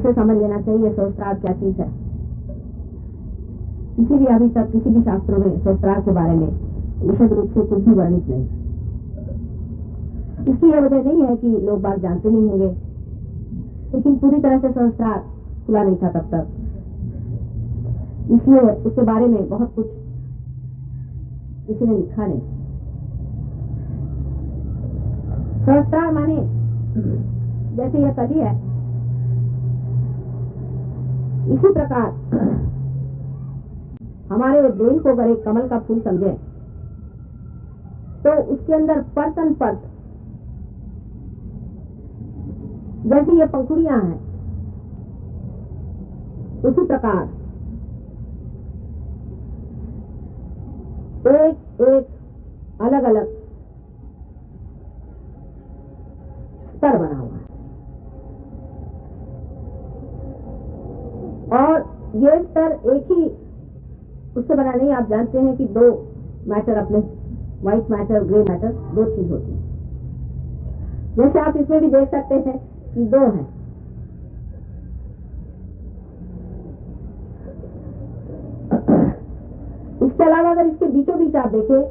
उसे समझ लेना चाहिए सहस्त्रार क्या चीज है। किसी भी अभी तक किसी भी शास्त्रों में सहस्त्रार के बारे में विशद रूप से कुछ भी वर्णित नहीं। इसकी यह वजह नहीं है कि लोग बात जानते नहीं होंगे, लेकिन पूरी तरह से सहस्त्रार खुला नहीं था तब तक, इसलिए उसके बारे में बहुत कुछ किसी ने लिखा नहीं। सहस्त्रार माने जैसे यह कली है, इसी प्रकार हमारे ब्रेन को अगर एक कमल का फूल समझे तो उसके अंदर परतन परत जैसे ये पंखुड़ियां हैं, उसी प्रकार एक एक अलग अलग स्तर बना हुआ है, और ये स्तर एक ही उससे बना नहीं। आप जानते हैं कि दो मैटर अपने, व्हाइट मैटर ग्रे मैटर, दो चीज होती है। जैसे आप इसमें भी देख सकते हैं कि दो हैं, इसके अलावा अगर इसके बीचों बीच आप देखें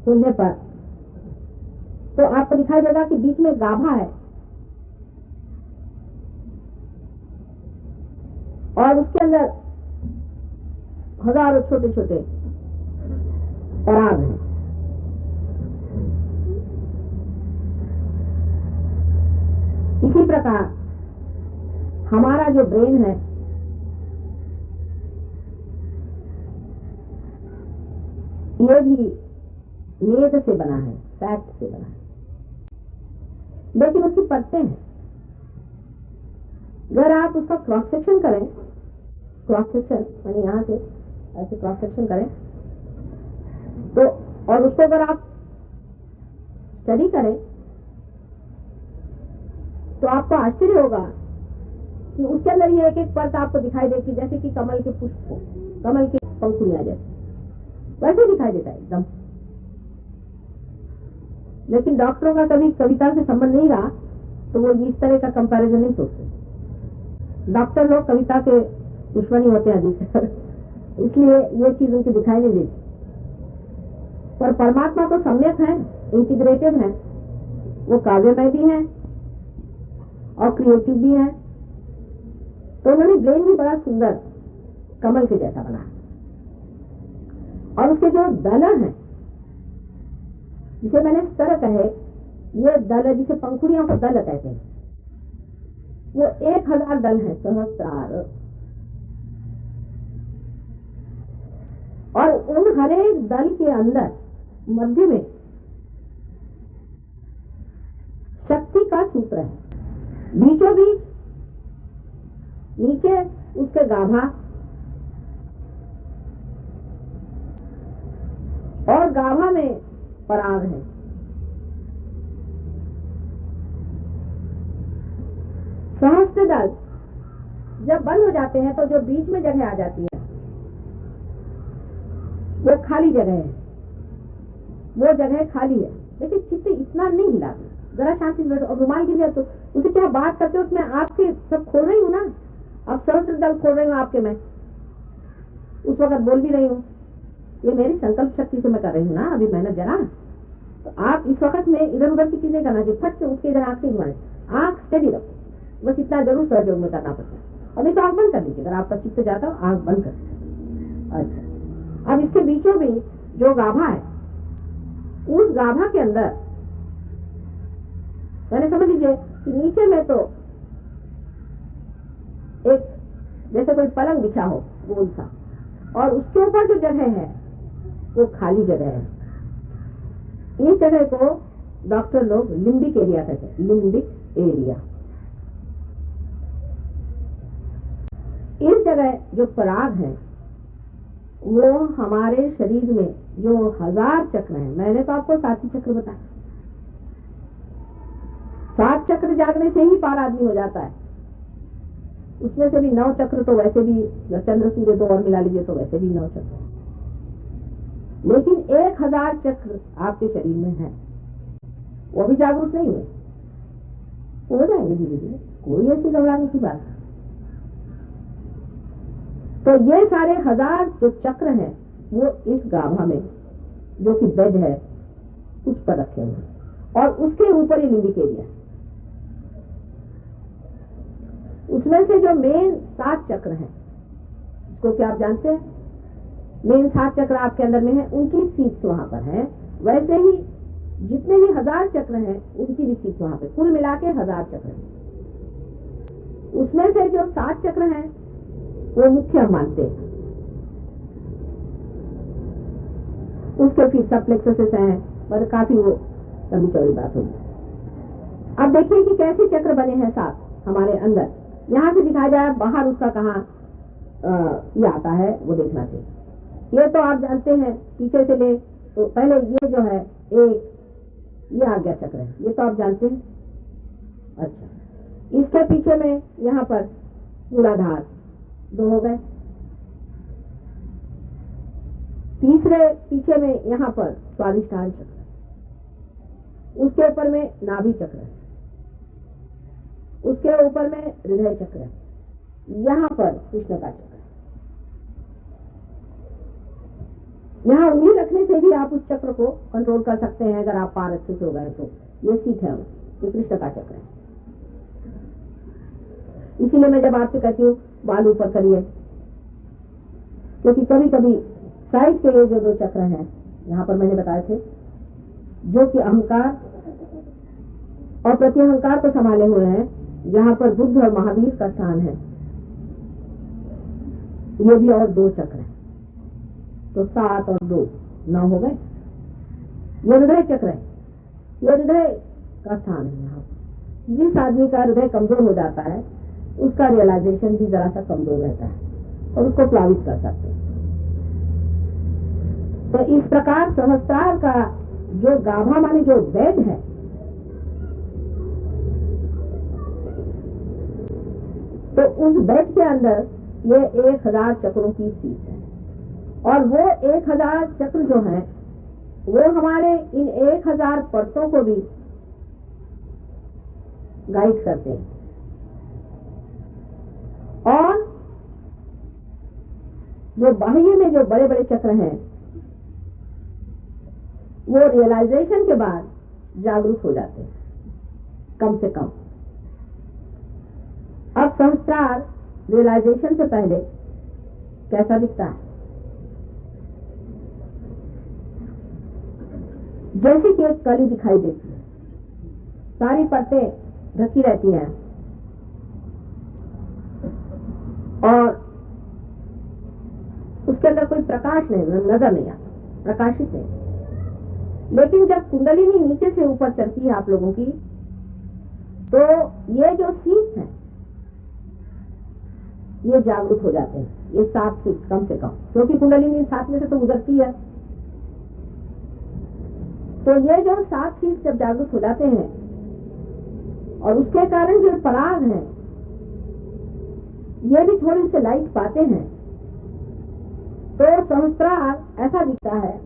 खुलने पर तो आपको दिखाई देगा कि बीच में गाभा है और उसके अंदर हजारों छोटे छोटे पराग हैं। इसी प्रकार हमारा जो ब्रेन है ये भी मेद से बना है, फैट से बना है, लेकिन उसकी परतें हैं। अगर आप उसका क्रॉस सेक्शन करें, क्रॉस सेक्शन यानी यहां से ऐसे क्रॉस सेक्शन करें तो, और उसको अगर आप स्टडी करें तो आपको आश्चर्य होगा कि उसके अंदर ये एक एक परत आपको दिखाई देती, जैसे कि कमल के पुष्प को, कमल की पंखुड़ियां जैसे वैसे दिखाई देता है एकदम। लेकिन डॉक्टरों का कभी कविता से संबंध नहीं रहा तो वो इस तरह का कंपैरिजन नहीं सोचते। डॉक्टर लोग कविता के दुश्मनी होते हैं अधिक इसलिए ये चीज उनकी दिखाई नहीं देती। पर परमात्मा तो सम्यक है, इंटीग्रेटेड है, वो काव्यमय भी है और क्रिएटिव भी है। तो उन्होंने ब्रेन भी बड़ा सुंदर कमल के जैसा बना, और उसके जो दल हैं जिसे मैंने स्तर कहे, ये दल जिसे पंखुड़ियों को दल कहते हैं, वो 1000 दल है, सहस्त्रार। और उन हर एक दल के अंदर मध्य में शक्ति का सूत्र है, बीचों बीच नीचे उसके गाभा, और गाभा में पराग है। सहस्त्र दल जब बंद हो जाते हैं तो जो बीच में जगह आ जाती है वो खाली जगह है, वो जगह खाली है। लेकिन चित्त इतना नहीं हिलाती, जरा शांति से, और रुमाल गिर गया तो उसे क्या बात करते हो, उसमें आपके सब खोल रही हूँ ना, अब सहस्त्र दल खोल रही हूँ आपके, मैं उस वक्त बोल भी रही हूँ, ये मेरी संकल्प शक्ति से मैं कर रही हूँ ना अभी मेहनत जरा। तो आप इस वक्त में इधर उधर की चीजें करना चाहिए, फट से उसके इधर आंख नहीं मारे, आंख स्टेडी रखो, बस इतना जरूर सहयोग में करना पड़ता है। और नहीं तो आंख बंद कर लीजिए, अगर आपका चित्त जाता हो आंख बंद कर। अच्छा, अब इसके बीचों बीच जो गाभा है, उस गाभा के अंदर मैंने समझ लीजिए कि नीचे में तो एक जैसे कोई पलंग बिछा हो गोल सा, और उसके ऊपर जो जगह है वो खाली जगह है। इस जगह को डॉक्टर लोग लिम्बिक एरिया कहते हैं, लिम्बिक एरिया। इस जगह जो पराग है वो हमारे शरीर में जो 1000 चक्र हैं, मैंने तो आपको 7 चक्र बताया, 7 चक्र जागने से ही पार आदमी हो जाता है। उसमें से भी 9 चक्र तो वैसे भी, चंद्र सूर्य 2 और मिला लीजिए तो वैसे भी 9 चक्र, लेकिन 1000 चक्र आपके शरीर में है, वो भी जागरूक नहीं हुए, हो जाएंगे धीरे धीरे, कोई ऐसी घबराने की बात। तो ये सारे 1000 जो चक्र हैं वो इस गाभा में जो कि बेड है उस पर रखे हुए हैं, और उसके ऊपर ही लिम्बिक एरिया। उसमें से जो मेन 7 चक्र हैं, इसको क्या आप जानते हैं, मेन 7 चक्र आपके अंदर में है, उनकी सीट्स वहां पर है। वैसे ही जितने भी 1000 चक्र हैं उनकी भी सीट्स वहां पे, कुल मिला के 1000 चक्र हैं। उसमें से जो 7 चक्र हैं वो मुख्य हम मानते हैं, उसके फिर सब प्लेक्ससेस हैं, पर काफी वो लंबी चौड़ी बात होगी। अब देखिए कि कैसे चक्र बने हैं 7 हमारे अंदर। यहाँ से दिखाया जाए, बाहर उसका कहाँ ये आता है वो देखना चाहिए। ये तो आप जानते हैं, पीछे से ले तो पहले ये जो है एक ये आज्ञा चक्र है, ये तो आप जानते हैं। अच्छा, इसके पीछे में यहाँ पर मूलाधार 2 हो गए। तीसरे पीछे में यहाँ पर स्वादिष्ठान चक्र, उसके ऊपर में नाभि चक्र है, उसके ऊपर में हृदय चक्र है, यहाँ पर कृष्ण का चक्र है। यहाँ उंगली रखने से भी आप उस चक्र को कंट्रोल कर सकते हैं, अगर आप पार अच्छे से हो गए तो। ये सीट है, ये कृष्ण का चक्र है। इसीलिए मैं जब आपसे कहती हूँ बाल ऊपर करिए, क्योंकि कभी कभी साइड के ये जो 2 चक्र हैं यहाँ पर मैंने बताए थे, जो कि अहंकार और प्रत्यहंकार को संभाले हुए हैं, जहाँ पर बुद्ध और महावीर का स्थान है, ये भी और 2 चक्र हैं, तो 7 और 2 9 हो गए। ये हृदय चक्र है, ये हृदय का स्थान है। यहाँ जिस आदमी का हृदय कमजोर हो जाता है उसका रियलाइजेशन भी जरा सा कमजोर रहता है और उसको प्लावित कर सकते हैं। तो इस प्रकार सहस्त्रार का जो गाभा माने जो बेड है, तो उस बेड के अंदर ये 1000 चक्रों की सीट है, और वो 1000 चक्र जो हैं वो हमारे इन 1000 परतों को भी गाइड करते हैं। और जो बाह्य में जो बड़े बड़े चक्र हैं वो रियलाइजेशन के बाद जागरूक हो जाते हैं, कम से कम। अब संस्कार रियलाइजेशन से पहले कैसा दिखता है? जैसे कि एक कली दिखाई देती है, सारी परतें ढकी रहती हैं और उसके अंदर कोई प्रकाश नहीं, नजर नहीं आता, प्रकाशित नहीं। लेकिन जब कुंडलिनी नीचे से ऊपर चढ़ती है आप लोगों की, तो ये जो सीट है ये जागरूक हो जाते हैं, ये 7 सीट कम से कम, क्योंकि कुंडलिनी 7 में से तो गुजरती है। तो ये जो 7 सीट जब जागरूक हो जाते हैं और उसके कारण जो पराग हैं ये भी थोड़ी से लाइट पाते हैं, तो सहस्त्रार ऐसा दिखता है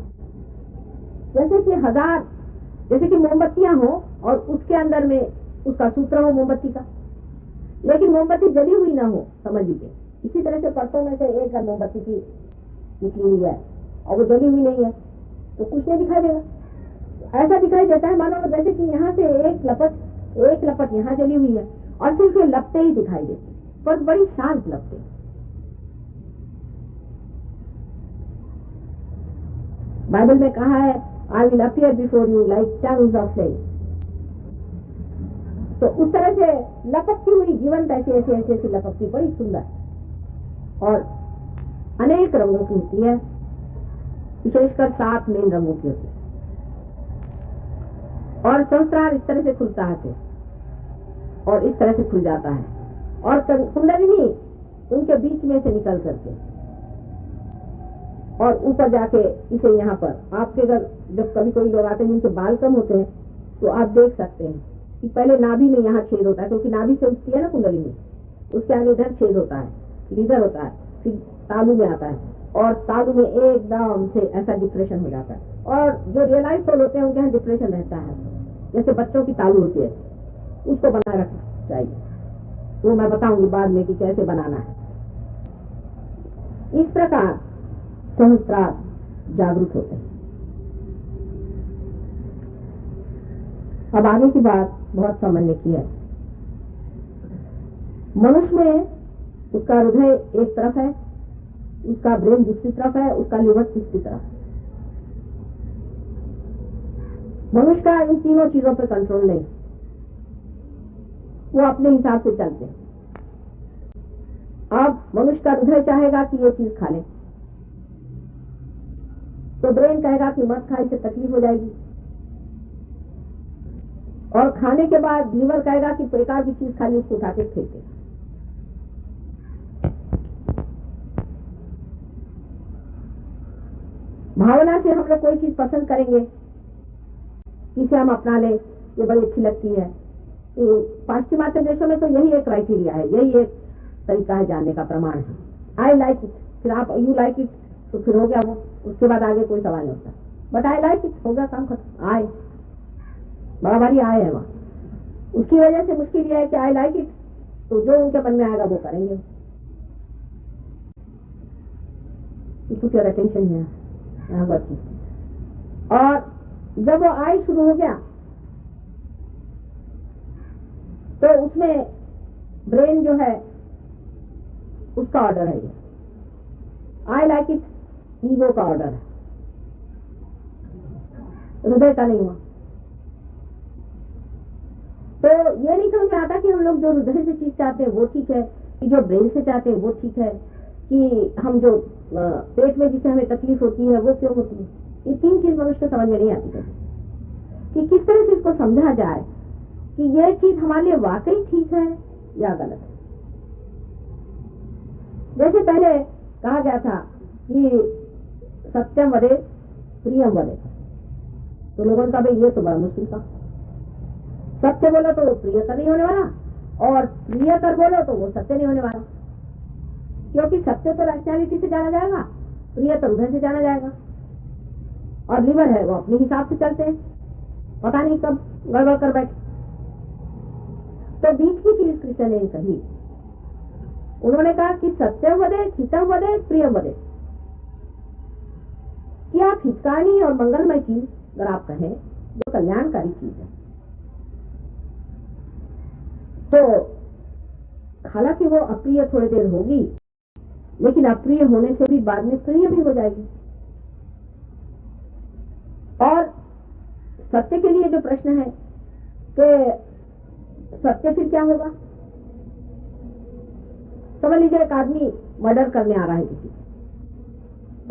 जैसे कि 1000, जैसे कि मोमबत्तियां हो और उसके अंदर में उसका सूत्र हो मोमबत्ती का, लेकिन मोमबत्ती जली हुई ना हो, समझ लीजिए। इसी तरह से परतों में से एक मोमबत्ती की निकली हुई है और वो जली हुई नहीं है, तो कुछ नहीं दिखाई देगा। ऐसा दिखाई देता है मानो जैसे कि यहाँ से एक लपट यहाँ जली हुई है और सिर्फ ये लपटे ही दिखाई देती, पर बड़ी शांत लपटे। बाइबल में कहा है, I will appear before you like tongues of flame. तो उस तरह से लपकती हुई जीवंत ऐसी लपकती, बड़ी सुंदर और अनेक रंगों की होती है, विशेषकर 7 मेन रंगों की होती है। और संस्कार इस तरह से खुलता है और इस तरह से खुल जाता है, और कुंडलिनी उनके बीच में से निकल करके और ऊपर जाके इसे यहाँ पर आपके घर जब कभी कोई लोग आते हैं जिनके बाल कम होते हैं, तो आप देख सकते हैं कि पहले नाभि में यहाँ छेद होता है, क्योंकि नाभि से उठती है ना कुंडलिनी, उसके आगे इधर छेद होता है, इधर होता है, फिर तालू में आता है और तालू में एकदम से ऐसा डिप्रेशन हो जाता है। और जो रियलाइज सोल होते हैं उनके यहाँ डिप्रेशन रहता है, जैसे बच्चों की तालू होती है, उसको बनाए रखना चाहिए। वो मैं बताऊंगी बाद में कि कैसे बनाना है। इस प्रकार सहस्त्रार जागृत होते हैं। अब आगे की बात बहुत सामान्य की है। मनुष्य में उसका हृदय एक तरफ है, उसका ब्रेन दूसरी तरफ है, उसका लिवर तीसरी तरफ है। मनुष्य का इन तीनों चीजों पर कंट्रोल नहीं, वो अपने हिसाब से चलते हैं। अब मनुष्य का हृदय चाहेगा कि ये चीज खा ले, तो ब्रेन कहेगा कि मत खा, इससे तकलीफ हो जाएगी। और खाने के बाद लीवर कहेगा कि बेकार की चीज खा ली, उसको उठा के फेंक दे। भावना से हम लोग कोई चीज पसंद करेंगे, जिसे हम अपना ले, ये बड़ी अच्छी लगती है। तो पाश्चिमात्य देशों में तो यही एक क्राइटेरिया है, यही एक तरीका है जानने का, प्रमाण है। आई लाइक इट, फिर आप यू लाइक इट, तो फिर हो गया वो, उसके बाद आगे कोई सवाल नहीं होता। बट आई लाइक इट, हो गया काम खत्म। आए बराबरी आए है वहां। उसकी वजह से मुश्किल यह है कि आई लाइक इट, तो जो उनके मन में आएगा वो करेंगे। इसको अटेंशन है यहाँ बच्ची। और जब वो आई शुरू हो गया तो उसमें ब्रेन जो है उसका ऑर्डर है, ये आई लाइक इट ईगो का ऑर्डर है, हृदय का नहीं हुआ। तो ये नहीं समझ में आता कि हम लोग जो हृदय से चीज चाहते हैं वो ठीक है, कि जो ब्रेन से चाहते हैं वो ठीक है, कि हम जो पेट में जिसे हमें तकलीफ होती है वो क्यों होती है। ये तीन चीज मनुष्य को समझ में नहीं आती है कि किस तरह से इसको समझा जाए कि ये चीज हमारे लिए वाकई ठीक है या गलत है। जैसे पहले कहा गया था कि सत्यम वदे प्रियम वदे, तो लोगों का भाई ये तो बड़ा मुश्किल था। सत्य बोलो तो वो प्रिय तो नहीं होने वाला, और प्रिय कर बोलो तो वो सत्य नहीं होने वाला, क्योंकि सत्य तो रैशनैलिटी से जाना जाएगा, प्रिय तो हृदय से जाना जाएगा। और लीवर है वो अपने हिसाब से चलते हैं, पता नहीं कब गड़बड़ कर बैठे। तो बीच की चीज कृष्ण ने कही, उन्होंने कहा कि सत्यम वदे हितम वदे प्रियम वदे, कि आप हितकारी और मंगलमय चीज अगर आप कहें जो कल्याणकारी चीज है, तो हालांकि वो अप्रिय थोड़ी देर होगी, लेकिन अप्रिय होने से भी बाद में प्रिय भी हो जाएगी। और सत्य के लिए जो प्रश्न है कि सत्य फिर क्या होगा। समझ लीजिए एक आदमी मर्डर करने आ रहा है किसी,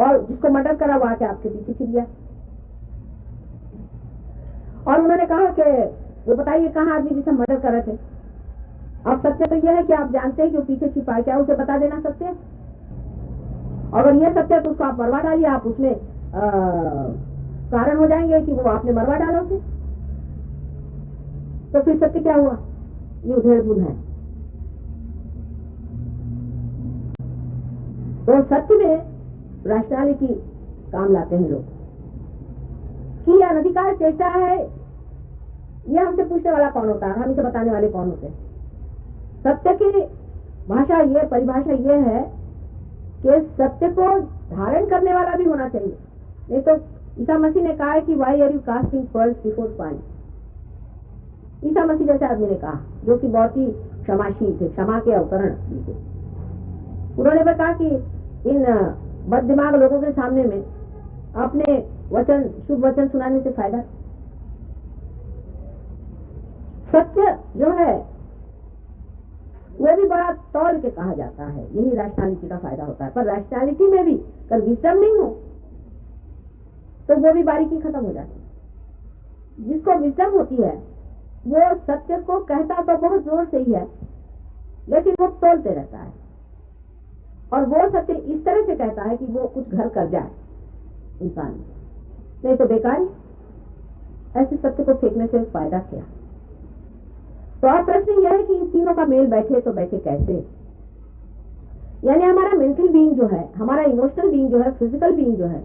और जिसको मर्डर करा वो आके आपके पीछे छिप गया, और उन्होंने कहा कि वो बताइए कहाँ आदमी जिसे मर्डर कर रहे थे। अब सत्य तो यह है कि आप जानते हैं कि वो पीछे छिपा है, क्या उसे बता देना सत्य है? अगर यह सत्य है तो उसको आप मरवा डालिए, आप उसमें कारण हो जाएंगे कि वो आपने मरवा डाला उसे, तो फिर सत्य क्या हुआ? ये उधेड़ बुन है। तो सत्य में रैशनैलिटी काम लाते हैं लोग कि अनधिकार चेष्टा है, ये हमसे पूछने वाला कौन होता है, हम इसे बताने वाले कौन होते हैं। सत्य की भाषा ये, परिभाषा ये है कि सत्य को धारण करने वाला भी होना चाहिए। नहीं तो ईसा मसीह ने कहा है कि why are you casting pearls before swine. Isa Masih जैसे आदमी ने कहा, जो कि बहुत ही क्षमाशील थे, क्षमा के अवतरण। उन्होंने कहा कि इन बददिमाग लोगों के सामने में अपने वचन, शुभ वचन सुनाने से फायदा। सत्य जो है वो भी बड़ा तौल के कहा जाता है, यही रैशनैलिटी का फायदा होता है। पर रैशनैलिटी में भी अगर विजडम नहीं हो तो वो भी बारीकी खत्म हो जाती है। जिसको विजडम होती है वो सत्य को कहता तो बहुत जोर से ही है, लेकिन वो तोलते रहता है, और वो सत्य इस तरह से कहता है कि वो कुछ घर कर जाए इंसान, नहीं तो बेकारी। ऐसे सत्य को फेंकने से फायदा क्या? तो अब प्रश्न यह है कि इन तीनों का मेल बैठे तो बैठे कैसे। यानी हमारा मेंटल बीइंग जो है, हमारा इमोशनल बीइंग जो है, फिजिकल बीइंग जो है,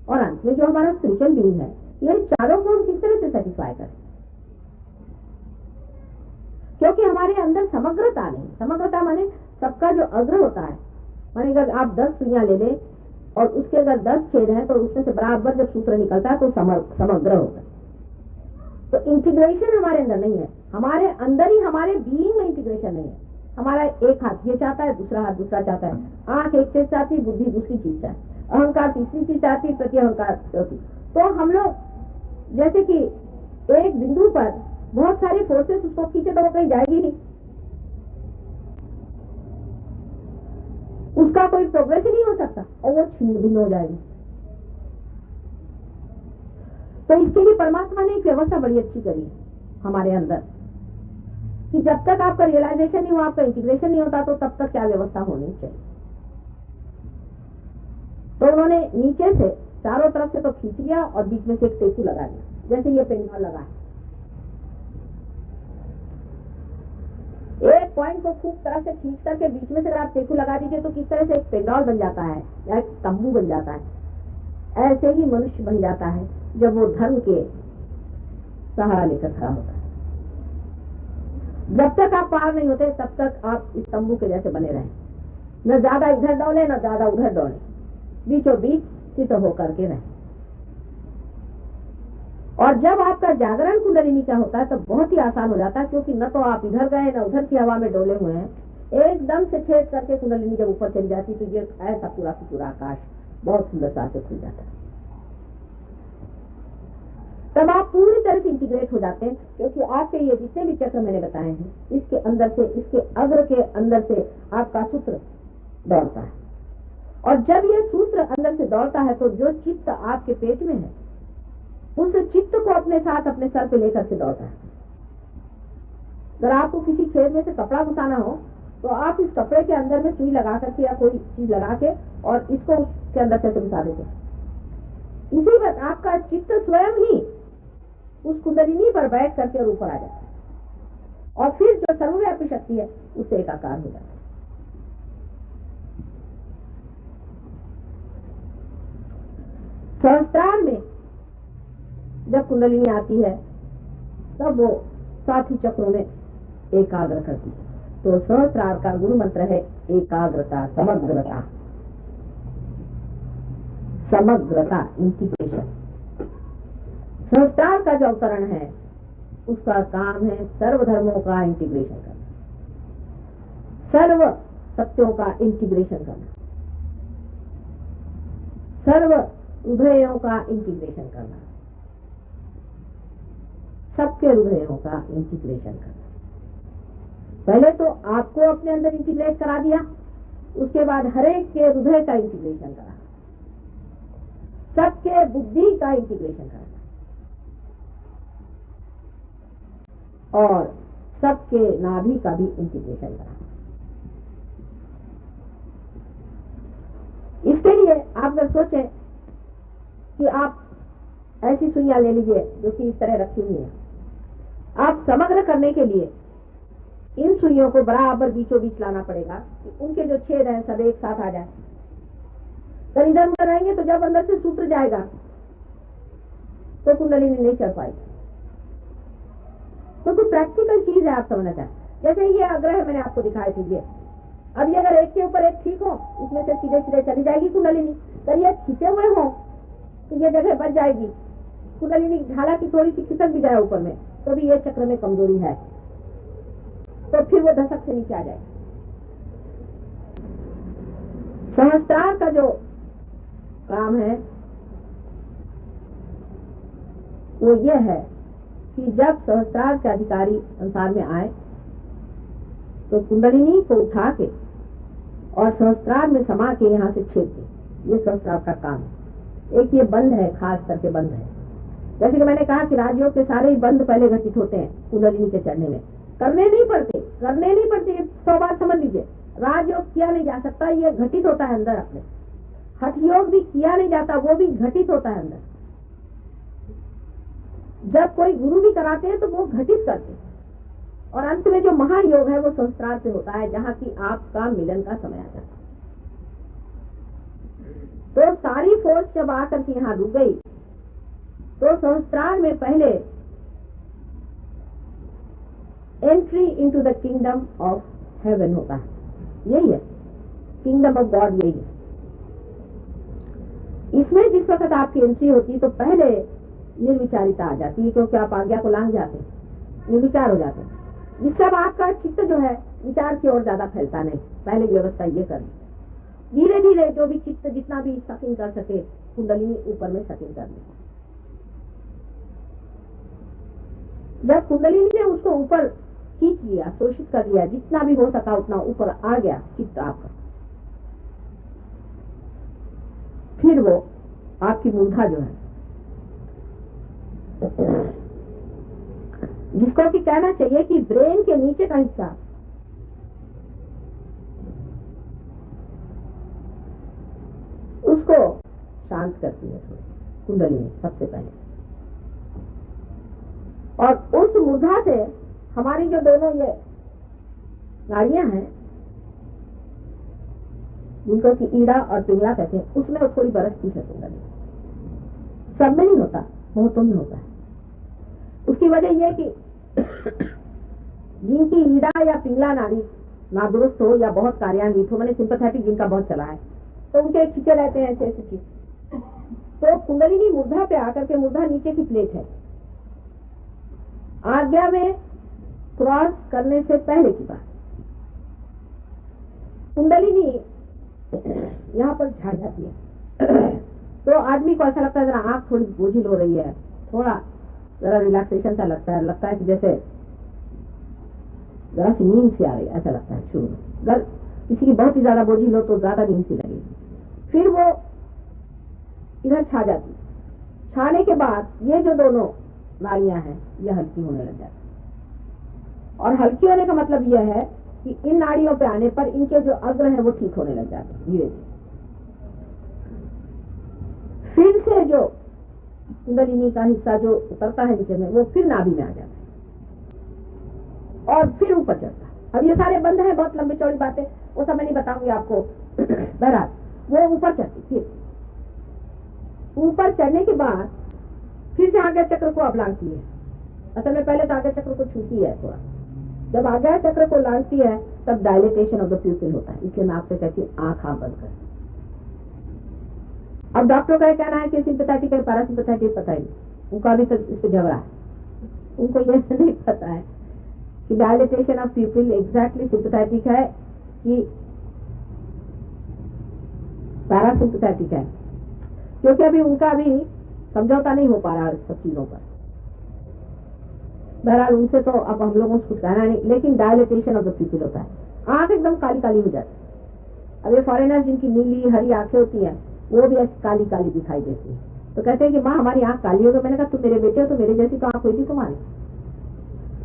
और अंत में जो हमारा स्पिरिचुअल बीइंग है, ये चारों को हम किस तरह से सेटिस्फाई करें। क्योंकि हमारे अंदर समग्रता नहीं, समग्रता माने सबका जो अग्र होता है माने अगर आप 10 सुइयां ले लें और उसके अगर 10 छेद हैं तो उसमें से बराबर जब सूत्र निकलता है तो समग्र होता है। तो इंटीग्रेशन हमारे अंदर नहीं है, हमारे अंदर ही हमारे बीइंग में इंटीग्रेशन नहीं है। हमारा एक हाथ ये चाहता है, दूसरा हाथ दूसरा चाहता है, आंख एक चीज चाहती, बुद्धि दूसरी चीज चाहती, अहंकार तीसरी चीज चाहती, प्रति अहंकार चौथी। तो हम लोग जैसे कि एक बिंदु पर बहुत सारी फोर्सेस उसको खींचे तो वो कहीं जाएगी नहीं, उसका कोई प्रोग्रेस ही नहीं हो सकता और वो छिन्न भिन्न हो जाएगी। तो इसके लिए परमात्मा ने एक व्यवस्था बड़ी अच्छी करी है हमारे अंदर कि जब तक आपका रियलाइजेशन नहीं हुआ, आपका इंटीग्रेशन नहीं होता, तो तब तक क्या व्यवस्था होनी चाहिए। तो उन्होंने नीचे से चारों तरफ से तो खींच लिया और बीच में से एक टेकू लगा दिया, जैसे ये पेंडुलम लगा है। एक पॉइंट को खूब तरह से खींच करके बीच में से अगर आप टेकू लगा दीजिए तो किस तरह से एक पेंडोल बन जाता है या एक तंबू बन जाता है। ऐसे ही मनुष्य बन जाता है जब वो धर्म के सहारा लेकर खड़ा होता है। जब तक आप पार नहीं होते तब तक आप इस तंबू के जैसे बने रहें, न ज्यादा इधर डोले न ज्यादा उधर डोले, बीचों बीच स्थित होकर के रहें। और जब आपका जागरण कुंडलिनी का होता है तो बहुत ही आसान हो जाता है, क्योंकि न तो आप इधर गए न उधर की हवा में डोले हुए हैं, एकदम से छेद करके कुंडलिनी जब ऊपर चली जाती तो ये ऐसा पूरा का पूरा आकाश बहुत सुंदरता से खुल जाता है। तब आप पूरी तरह से इंटीग्रेट हो जाते हैं, क्योंकि आपके ये जितने भी चक्र मैंने बताए हैं इसके अंदर से, इसके अग्र के अंदर से आपका सूत्र दौड़ता है। और जब ये सूत्र अंदर से दौड़ता है तो जो चित्त आपके पेट में है उस चित्त को अपने साथ अपने सर पे लेकर के दौड़ता है। अगर आपको किसी छेद में से कपड़ा घुसाना हो तो आप इस कपड़े के अंदर में सुई लगा करके या कोई चीज लगा के और इसको उसके अंदर से घुसा देते हैं। इसी बात आपका चित्त स्वयं ही उस कुंडलिनी पर बैठ करके और ऊपर आ जाता है और फिर जो सर्वव्यापी शक्ति है उससे एकाकार हो जाता है। सहस्त्रार में जब कुंडलिनी आती है तब वो 7 ही चक्रों में एकाग्र करती है। तो सहस्त्रार का गुरु मंत्र है एकाग्रता, समग्रता, समग्रता, इंटीग्रेशन। सहस्त्रार का जो अवतरण है उसका काम है सर्वधर्मों का इंटीग्रेशन करना, सर्व सत्यों का इंटीग्रेशन करना, सर्व हृदयों का इंटीग्रेशन करना, सबके हृदयों का इंटीग्रेशन करना। पहले तो आपको अपने अंदर इंटीग्रेट करा दिया, उसके बाद हरेक के हृदय का इंटीग्रेशन करा, सबके बुद्धि का इंटीग्रेशन करा और सबके नाभि का भी इंटीग्रेशन करा। इसके लिए आप अगर सोचें कि आप ऐसी सुइयां ले लीजिए जो कि इस तरह रखी हुई है, आप समग्र करने के लिए इन सुइयों को बराबर बीचों बीच लाना पड़ेगा कि उनके जो छेद हैं सब एक साथ आ जाए। अगर इधर उधर रहेंगे तो जब अंदर से सूत्र जाएगा तो कुंडलिनी नहीं चढ़ पाएगी। तो कुछ प्रैक्टिकल चीज है, आप समझना चाहें। जैसे ये आग्रह मैंने आपको दिखाई थी, अब ये अगर एक के ऊपर एक ठीक हो इसमें से सीधे सीधे चली जाएगी कुंडलिनी। अगर ये खींचे हुए हो तो ये जगह बच जाएगी, कुंडलिनी हालांकि थोड़ी सी खिसक भी जाए ऊपर में तो भी ये चक्र में कमजोरी है, तो फिर वो दशक से नीचे आ जाएगा। सहस्त्रार का जो काम है वो ये है कि जब सहस्त्रार के अधिकारी संसार में आए तो कुंडलिनी को उठा के और सहस्त्रार में समा के यहाँ से छेद दे। ये सहस्त्रार का काम है। एक ये बंध है, खास करके बंध है। जैसे कि मैंने कहा कि राजयोग के सारे ही बंध पहले घटित होते हैं कुंडलिनी के चढ़ने में, करने नहीं पड़ते 100 बार समझ लीजिए। राजयोग किया नहीं जा सकता, ये घटित होता है अंदर अपने। हठ योग भी किया नहीं जाता, वो भी घटित होता है अंदर। जब कोई गुरु भी कराते हैं तो वो घटित करते हैं और अंत में जो महायोग है वो सहस्त्रार से होता है, जहाँ की आपका मिलन का समय आ जाता है। तो सारी फोर्स जब आकर के यहाँ रुक गई तो सहस्त्रार में पहले entry into the kingdom of haven होता है। यही है किंगडम ऑफ गॉड यही है। इसमें जिस वक्त आपकी एंट्री होती है तो पहले निर्विचारिता आ जाती है, क्योंकि आप आज्ञा को लांघ जाते हैं, निर्विचार हो जाते हैं, जिससे अब आपका चित्त जो है विचार की ओर ज्यादा फैलता नहीं। पहले व्यवस्था ये करनी, धीरे धीरे जो भी चित्त जितना भी सकिंग कर सके कुंडलिनी ऊपर में सकिंग कर ली। जब कुंडलिनी ने उसको ऊपर खींच लिया, शोषित कर लिया, जितना भी हो सका उतना ऊपर आ गया चित्त आपका, फिर वो आपकी मूर्धा जो है, जिसको कि कहना चाहिए कि ब्रेन के नीचे का हिस्सा, उसको शांत करती है कुंडलिनी सबसे पहले। और उस मूर्धा से हमारी जो दोनों ये नाड़ियां हैं, जिनको कि ईड़ा और पिंगला कहते हैं, उसमें वो थोड़ी बरसती है कुंडली। सब में नहीं होता, बहुतों में होता है। उसकी वजह यह कि जिनकी ईड़ा या पिंगला नाड़ी नादुरुस्त हो या बहुत कार्यान्वित हो, मैंने सिंपैथेटिक जिनका बहुत चला है, तो उनके खींचे रहते हैं ऐसे ऐसे चीज। तो कुंडलिनी मूर्धा पे आकर के, मूर्धा नीचे की प्लेट है, आज्ञा में क्रॉस करने से पहले की बात, कुंडलिनी यहाँ पर छा जाती है। तो आदमी को ऐसा लगता है जरा आंख थोड़ी बोझिल हो रही है, थोड़ा जरा रिलैक्सेशन सा लगता है कि जैसे जरा सी नींद सी आ रही है, ऐसा लगता है शुरू में। अगर किसी की बहुत ही ज्यादा बोझिल हो तो ज्यादा नींद सी लगेगी। फिर वो इधर छा जाती, छाने के बाद ये जो दोनों नाड़ियां हैं ये हल्की होने लग जाती। और हल्की होने का मतलब यह है कि इन नाड़ियों पे आने पर इनके जो अग्र है वो ठीक होने लग जाते हैं धीरे धीरे। फिर से जो कुंडलिनी का हिस्सा जो उतरता है नीचे में, वो फिर नाभि में आ जाता है और फिर ऊपर चढ़ता है। अब ये सारे बंद है, बहुत लंबी चौड़ी बातें, वो सब मैं नहीं बताऊंगी आपको। बहरहाल वो ऊपर चढ़ती, फिर ऊपर चढ़ने के बाद फिर से आज्ञा चक्र को अब लांघती है। असल में पहले तो आज्ञा चक्र को छूती है थोड़ा, जब आज्ञा चक्र को लांघती है तब डायलेटेशन ऑफ द प्यूपिल होता है। इसलिए मैं आपसे कहती हूँ आंख आप बंद करें। अब डॉक्टर का कहना है कि सिंपैथेटिक है पैरासिम्पैथेटिक, पता ही उनका भी तो इस पर झगड़ा है। उनको ये नहीं पता है कि डायलेटेशन ऑफ प्यूपिल एग्जैक्टली सिंपैथेटिक है कि पैरासिम्पैथेटिक है, क्योंकि अभी उनका भी समझौता नहीं हो पा रहा है सब चीजों पर। बहरहाल उनसे तो अब हम लोगों को कुछ कहना नहीं, लेकिन डायलेटेशन ऑफ द प्यूपिल होता है, आंख एकदम काली काली हो जाती है। अब ये फॉरेनर्स जिनकी नीली हरी आंखें होती हैं वो भी ऐसी काली काली दिखाई देती है, तो कहते हैं कि माँ हमारी आंख काली हो गई। मैंने कहा तुम मेरे बेटे हो तो मेरे जैसी तो आंख हुई थी तुम्हारी।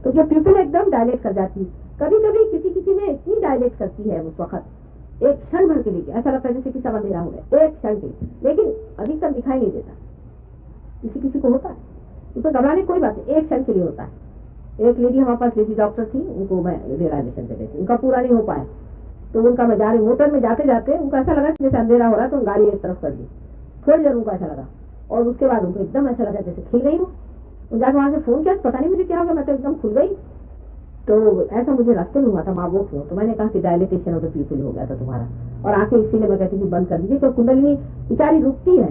तो जो प्यूपिल एकदम डायलेट कर जाती है, कभी कभी किसी किसी में इतनी डायलेट करती है उस वक्त एक क्षण भर के लिए, ऐसा लगता है जैसे कि सब अंधेरा हो गया एक क्षण के, लेकिन अधिकतर दिखाई नहीं देता। किसी किसी को होता है, उसको घबराने कोई बात नहीं, एक क्षण के लिए होता है। एक लेडी हमारे पास लेडी डॉक्टर थी, उनको मैं रियलाइजेशन दे देती, उनका पूरा नहीं हो पाया, तो उनका मैं जा रही मोटर में जाते जाते उनको ऐसा लगा जैसे अंधेरा हो रहा है, तो गाड़ी एक तरफ कर दी। थोड़ी देर उनको ऐसा लगा और उसके बाद उनको एकदम ऐसा लगा जैसे खिल गई हूँ। जाकर वहां से फोन किया, पता नहीं मुझे क्या हो गया, मैं तो एकदम खुल गई। तो ऐसा मुझे रास्ते में हुआ था, माँ वो क्यों? तो मैंने कहा कि डायलिटेशन ऑफ द प्यूपिल हो गया था तुम्हारा, और आंखें इसीलिए मैं कहती थी बंद कर दीजिए। तो कुंडलिनी बेचारी रुकती है,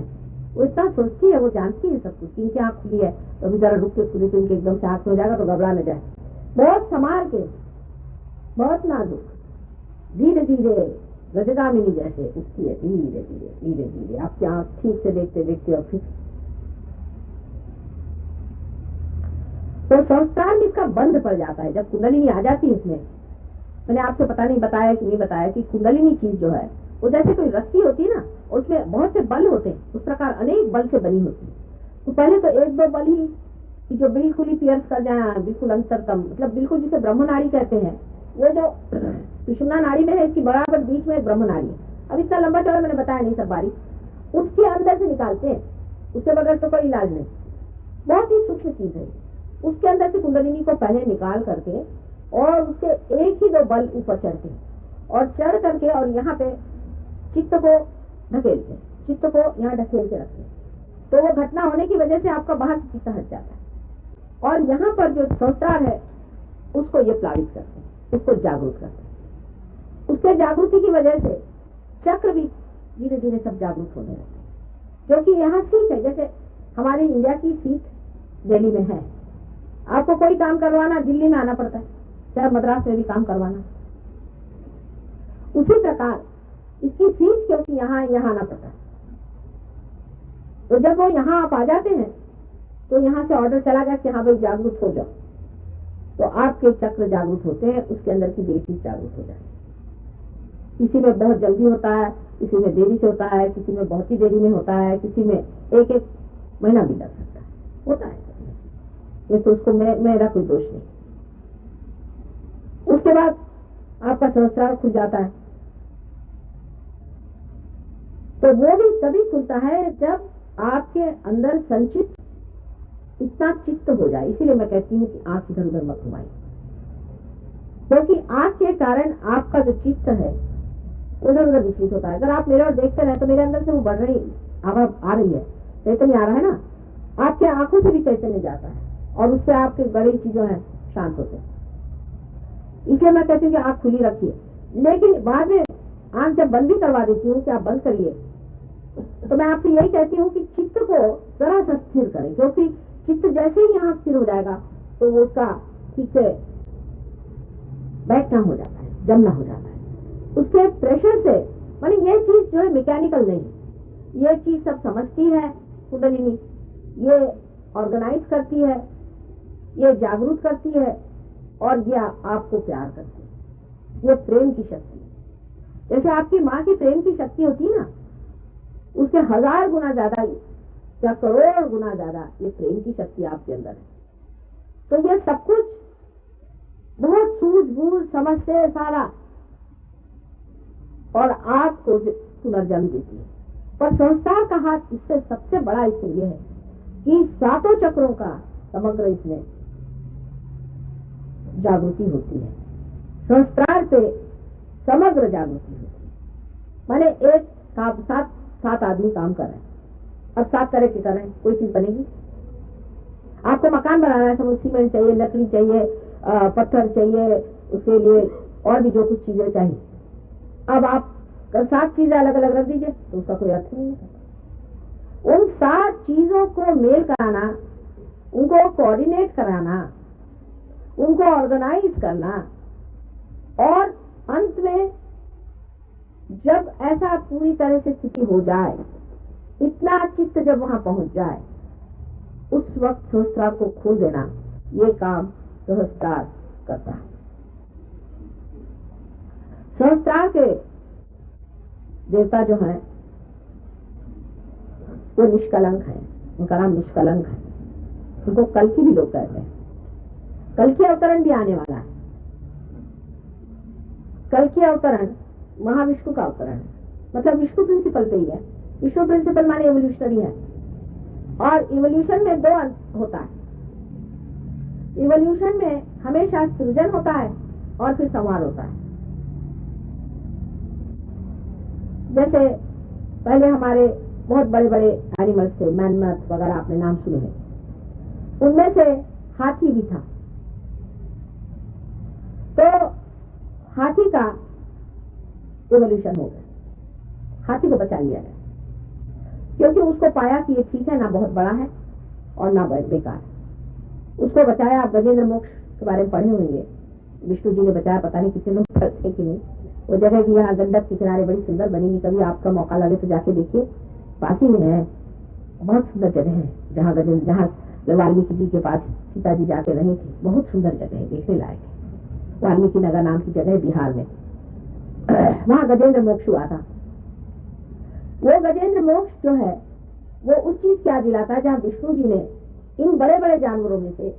वो इतना सोचती है, वो जानती है सब कुछ, इनकी आंख खुली है तो अभी जरा रुक के खुली तो इनके एकदम से आंख में हो जाएगा तो घबरा न जाए। बहुत संभाल के, बहुत नाजुक, धीरे धीरे गजगामिनी जैसे उठती है, धीरे धीरे धीरे धीरे आपकी आंख ठीक से देखते देखते, और फिर तो संस्थान इसका बंद पड़ जाता है जब कुंडलिनी आ जाती है इसमें। मैंने आपसे पता नहीं बताया कि नहीं बताया कि कुंडलिनी चीज जो है वो जैसे कोई रस्सी होती है ना, उसमें बहुत से बल होते हैं, उस प्रकार अनेक बल से बनी होती है। तो पहले तो एक दो बल ही कि जो बिल्कुल ही पियर्स कर जाए, बिल्कुल अंतरतम, मतलब बिल्कुल जिसे ब्रह्म नाड़ी कहते हैं। ये जो सुषुम्ना नाड़ी में है इसकी बराबर बीच में एक ब्रह्म नाड़ी है। अब इतना लंबा चौड़ा मैंने बताया नहीं सब बारी, उसके अंदर से निकालते हैं, उसके बगैर तो कोई इलाज नहीं। बहुत ही सूक्ष्म चीज है। उसके अंदर से कुंडलिनी को पहले निकाल करके और उसके एक ही दो बल ऊपर चढ़ते हैं और चढ़ करके और यहाँ पे चित्त को ढकेलते हैं, चित्त को यहाँ ढकेल के रखते हैं। तो वो घटना होने की वजह से आपका बाहर से चित्त हट जाता है और यहाँ पर जो संस्कार है उसको ये प्लावित करते हैं, उसको जागरूक करते हैं। उसके जागृति की वजह से चक्र भी धीरे धीरे सब जागरूक होने लगते, क्योंकि यहाँ सीट है। जैसे हमारी इंडिया की सीट दिल्ली में है, आपको कोई काम करवाना दिल्ली में आना पड़ता है, चाहे मद्रास में भी काम करवाना। उसी प्रकार इसकी सीट क्योंकि यहाँ आना पड़ता है, तो जब वो यहाँ आप आ जाते हैं तो यहाँ से ऑर्डर चला गया कि हाँ भाई जागरूक हो जाओ, तो आपके चक्र जागरूक होते हैं, उसके अंदर की देवी जागरूक हो जाती है। किसी में बहुत जल्दी होता है, किसी में देरी से होता है, किसी में बहुत ही देरी में होता है, किसी में एक महीना भी लग सकता है, होता है ये तो उसको मेरा कोई दोष नहीं। उसके बाद आपका सहस्त्रार खुल जाता है, तो वो भी तभी खुलता है जब आपके अंदर संचित इतना चित्त हो जाए। इसीलिए मैं कहती हूँ कि आंख इधर उधर मत घुमाइए, क्योंकि आंख के कारण आपका जो चित्त है उधर उधर विचलित होता है। अगर आप मेरे और देखते रहे तो मेरे अंदर से वो बढ़ रही आवाज आ रही है, चैतन्य आ रहा है ना, आपके आंखों से भी चैतन्य जाता है और उससे आपके बड़ी चीजों है शांत होते हैं। इसलिए मैं कहती हूँ कि आंख खुली रखिए, लेकिन बाद में आंख जब बंद भी करवा देती हूँ कि आप बंद करिए, तो मैं आपसे यही कहती हूँ कि चित्त को जरा सा स्थिर करें, क्योंकि चित्त जैसे ही यहाँ स्थिर हो जाएगा तो वो उसका ठीक से बैठना हो जाता है, जमना हो जाता है। उसके प्रेशर से, माने ये चीज जो है मैकेनिकल नहीं, ये चीज सब समझती है कुंडलिनी, ये ऑर्गेनाइज करती है, ये जागरूक करती है और ये आपको प्यार करती है। ये प्रेम की शक्ति, जैसे आपकी माँ की प्रेम की शक्ति होती है ना, उसके 1000 गुना ज्यादा या करोड़ गुना ज्यादा ये प्रेम की शक्ति आपके अंदर है। तो ये सब कुछ बहुत सूझबूझ समझते सारा और आपको पुनर्जन्म देती है। पर संसार का हाथ इससे सबसे बड़ा इसमें यह है कि 7 चक्रों का समग्र इसमें जागृति होती है, संस्कार पे समग्र जागृति होती है। माने एक सात आदमी काम कर रहे हैं, अब 7 तरह के कर रहे हैं, कोई चीज बनेगी? आपको मकान बनाना है, समझ सीमेंट चाहिए, लकड़ी चाहिए, पत्थर चाहिए, उसके लिए और भी जो कुछ चीजें चाहिए। अब आप 7 चीजें अलग अलग रख दीजिए तो उसका कोई अर्थ नहीं है। उन 7 चीजों को मेल कराना, उनको कोऑर्डिनेट कराना, उनको ऑर्गेनाइज करना, और अंत में जब ऐसा पूरी तरह से स्थिति हो जाए, इतना चित्त जब वहां पहुंच जाए, उस वक्त सहस्त्रार को खोल देना, ये काम सहस्त्रार करता है। सहस्त्रार के देवता जो हैं वो निष्कलंक है, उनका नाम निष्कलंक है। उनको कल्कि भी लोग कहते हैं। कल्कि अवतरण भी आने वाला है। कल्कि अवतरण महाविष्णु का अवतरण है, मतलब विष्णु प्रिंसिपल पे ही है। विष्णु प्रिंसिपल माने इवोल्यूशनरी है, और इवोल्यूशन में 2 अंत होता है। इवोल्यूशन में हमेशा सृजन होता है और फिर संहार होता है। जैसे पहले हमारे बहुत बड़े बड़े एनिमल्स थे, मैमथ वगैरह आपने नाम सुने हैं, उनमें से हाथी भी था। तो हाथी का इवोल्यूशन हो गया, हाथी को बचा लिया गया, क्योंकि उसको पाया कि ये ठीक है, ना बहुत बड़ा है और ना बेकार है। उसको बचाया। आप गजेंद्र मोक्ष के बारे में पढ़े होंगे, विष्णु जी ने बचाया, पता नहीं कितने लोग पढ़ते कि नहीं। वो जगह भी यहाँ गंडक के किनारे बड़ी सुंदर बनेगी, कभी आपका मौका लगे तो जाके देखिए, पास ही में है, बहुत सुंदर जगह है। जहाँ वाल्मीकि जी के पास सीता जी जाके रहे थे, बहुत सुंदर जगह है, देखने लायक है। वाल्मीकि नगर नाम की जगह है बिहार में, वहां गजेंद्र मोक्ष हुआ था। वो गजेंद्र मोक्ष जो है वो उस चीज क्या दिलाता है जहाँ विष्णु जी ने इन बड़े बड़े जानवरों में से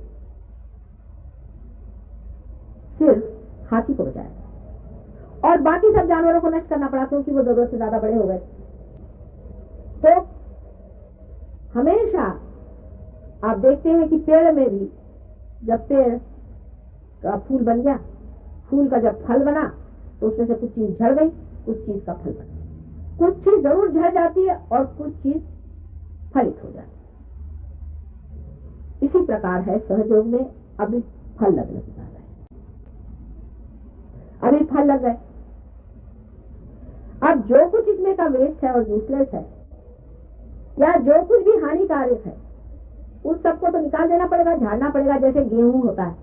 सिर्फ हाथी को बचाया और बाकी सब जानवरों को नष्ट करना पड़ा, क्योंकि वो जरूरत से ज्यादा बड़े हो गए। तो हमेशा आप देखते हैं कि पेड़ में भी जब पेड़ का फूल बन गया, फूल का जब फल बना तो उसमें से कुछ चीज झड़ गई, कुछ चीज का फल बना। कुछ चीज जरूर झड़ जाती है और कुछ चीज फलित हो जाती है। इसी प्रकार है सहयोग में अभी फल लगने जा रहे हैं, अभी फल लग गए। अब जो कुछ इसमें का वेस्ट है और यूजलेस है या जो कुछ भी हानिकारक है उस सबको तो निकाल देना पड़ेगा, झाड़ना पड़ेगा। जैसे गेहूं होता है,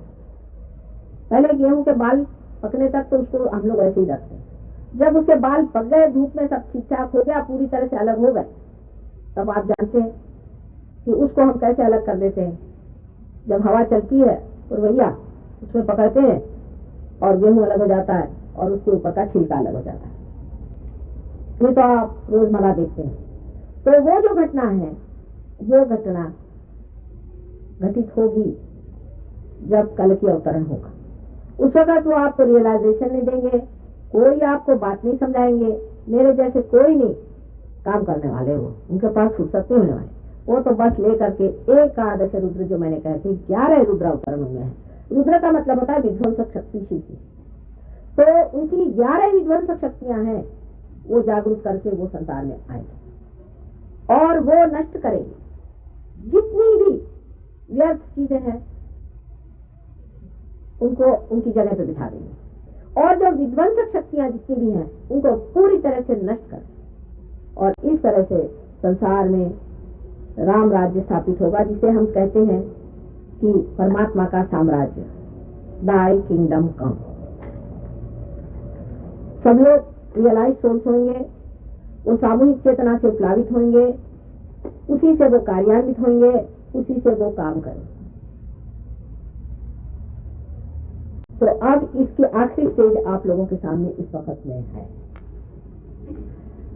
पहले गेहूं के बाल पकने तक तो उसको हम लोग ऐसे ही रखते हैं। जब उसके बाल पक गए, धूप में सब ठीक ठाक हो गया, पूरी तरह से अलग हो गए, तब आप जानते हैं कि उसको हम कैसे अलग कर देते हैं। जब हवा चलती है तो भैया उसमें पकड़ते हैं और गेहूं अलग हो जाता है और उसके ऊपर का छिलका अलग हो जाता है। ये तो आप रोजमर्रा देखते हैं। तो वो जो घटना है, वो घटना घटित होगी जब कल की अवतरण होगा। उस वक्त वो आपको रियलाइजेशन नहीं देंगे, कोई आपको बात नहीं समझाएंगे। मेरे जैसे कोई नहीं काम करने वाले, वो उनके पास फुर्सत नहीं होने वाले। वो तो बस लेकर के एकादश रुद्र, जो मैंने कहे थे 11 रुद्र अवतरण में है। रुद्र का मतलब होता है विध्वंसक शक्ति शिव। तो उनकी 11 विध्वंसक शक्तियां हैं, वो जागरूक करके वो संसार में आएंगे और वो नष्ट करेंगे जितनी भी व्यर्थ चीजें हैं, उनको उनकी जगह पे बिठा देंगे और जो विध्वंसक शक्तियां जितनी भी हैं उनको पूरी तरह से नष्ट कर, और इस तरह से संसार में राम राज्य स्थापित होगा, जिसे हम कहते हैं कि परमात्मा का साम्राज्य, दाई किंगडम कम। सब लोग रियलाइज सोल्स होंगे, वो सामूहिक चेतना से प्लावित होंगे, उसी से वो कार्यान्वित होंगे, उसी से वो काम करेंगे। तो अब इसकी आखिरी स्टेज आप लोगों के सामने इस वक्त में है।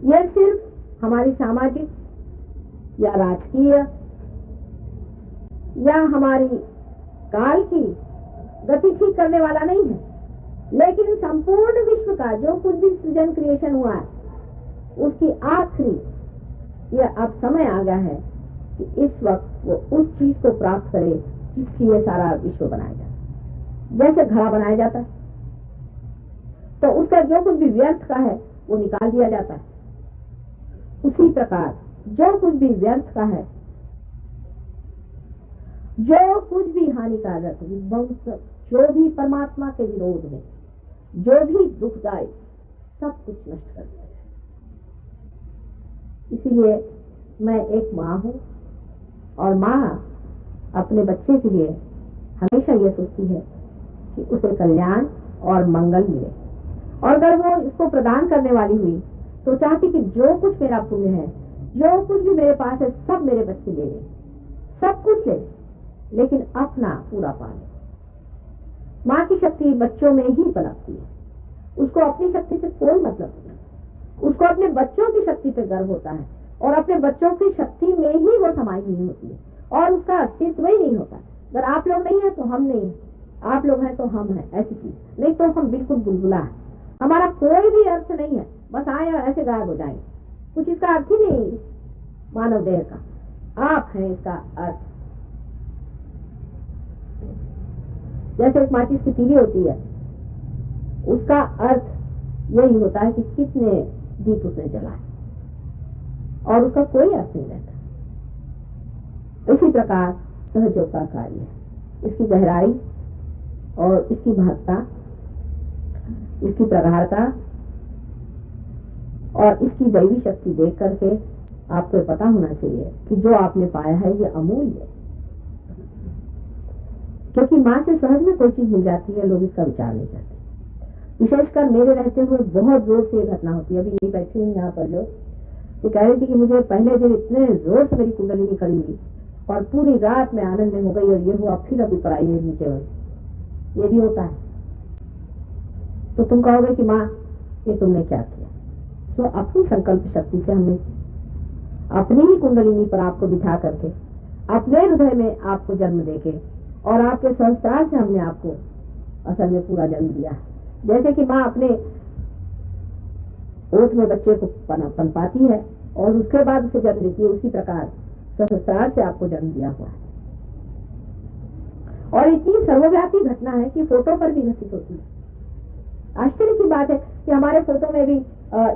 यह सिर्फ हमारी सामाजिक या राजकीय या हमारी काल की गति ठीक करने वाला नहीं है, लेकिन संपूर्ण विश्व का जो कुछ भी सृजन क्रिएशन हुआ है, उसकी आखिरी यह अब समय आ गया है कि इस वक्त वो उस चीज को प्राप्त करे जिसकी ये सारा विश्व बनाया जाता है। जैसे घड़ा बनाया जाता है तो उसका जो कुछ भी व्यर्थ का है वो निकाल दिया जाता है, उसी प्रकार जो कुछ भी व्यर्थ का है, जो कुछ भी हानिकारक, विध्वंसक, जो भी परमात्मा के विरोध में, जो भी दुखदायी, सब कुछ नष्ट कर दिया है। इसीलिए मैं एक माँ हूं और माँ अपने बच्चे के लिए हमेशा ये सोचती है कि उसे कल्याण और मंगल मिले, और अगर वो इसको प्रदान करने वाली हुई तो चाहती कि जो कुछ मेरा पुण्य है, जो कुछ भी मेरे पास है, सब मेरे बच्चे ले लें, सब कुछ ले, लेकिन अपना पूरा पाले। माँ की शक्ति बच्चों में ही पनपती है, उसको अपनी शक्ति से कोई मतलब नहीं। उसको अपने बच्चों की शक्ति पे गर्व होता है और अपने बच्चों की शक्ति में ही वो समाई हुई होती है और उसका अस्तित्व ही नहीं होता। अगर आप लोग नहीं है तो हम नहीं है, आप लोग हैं तो हम हैं, ऐसी चीज नहीं तो हम बिल्कुल बुलबुला है। हमारा कोई भी अर्थ नहीं है, बस आए और ऐसे गायब हो जाएंगे, कुछ इसका अर्थ ही नहीं मानव देह का। आप हैं इसका अर्थ। जैसे एक माचिस की तीली होती है, उसका अर्थ यही होता है कि कितने दीप उसने जलाए, और उसका कोई अर्थ नहीं रहता। इसी प्रकार सहयोग का कार्य है, इसकी गहराई और इसकी महत्ता, इसकी प्रगाढ़ता और इसकी दैवी शक्ति देख करके आपको पता होना चाहिए कि जो आपने पाया है ये अमूल्य है। क्योंकि माँ से सहज में कोई चीज मिल जाती है, लोग इसका विचार नहीं करते। विशेषकर मेरे रहते हुए बहुत जोर से ये घटना होती है। अभी यही बैठी हूँ यहाँ पर जो ये कह रही थी कि मुझे पहले दिन इतने जोर से मेरी कुंडलिनी खड़ी हुई और पूरी रात में आनंद में हो गई, और ये हुआ फिर अभी पढ़ाई में नीचे हुई। ये भी होता है। तो तुम कहोगे कि माँ ये तुमने क्या किया? तो अपनी संकल्प शक्ति से हमने अपनी ही कुंडलिनी पर आपको बिठा करके अपने हृदय में आपको जन्म देके और आपके संस्कार से हमने आपको असल में पूरा जन्म दिया। जैसे कि माँ अपने ओठ में बच्चे को पनपाती है और उसके बाद उसे जन्म देती है, उसी प्रकार संस्कार से आपको जन्म दिया हुआ है। और इतनी सर्वव्यापी घटना है कि फोटो पर भी घटित होती है। आश्चर्य की बात है कि हमारे फोटो में भी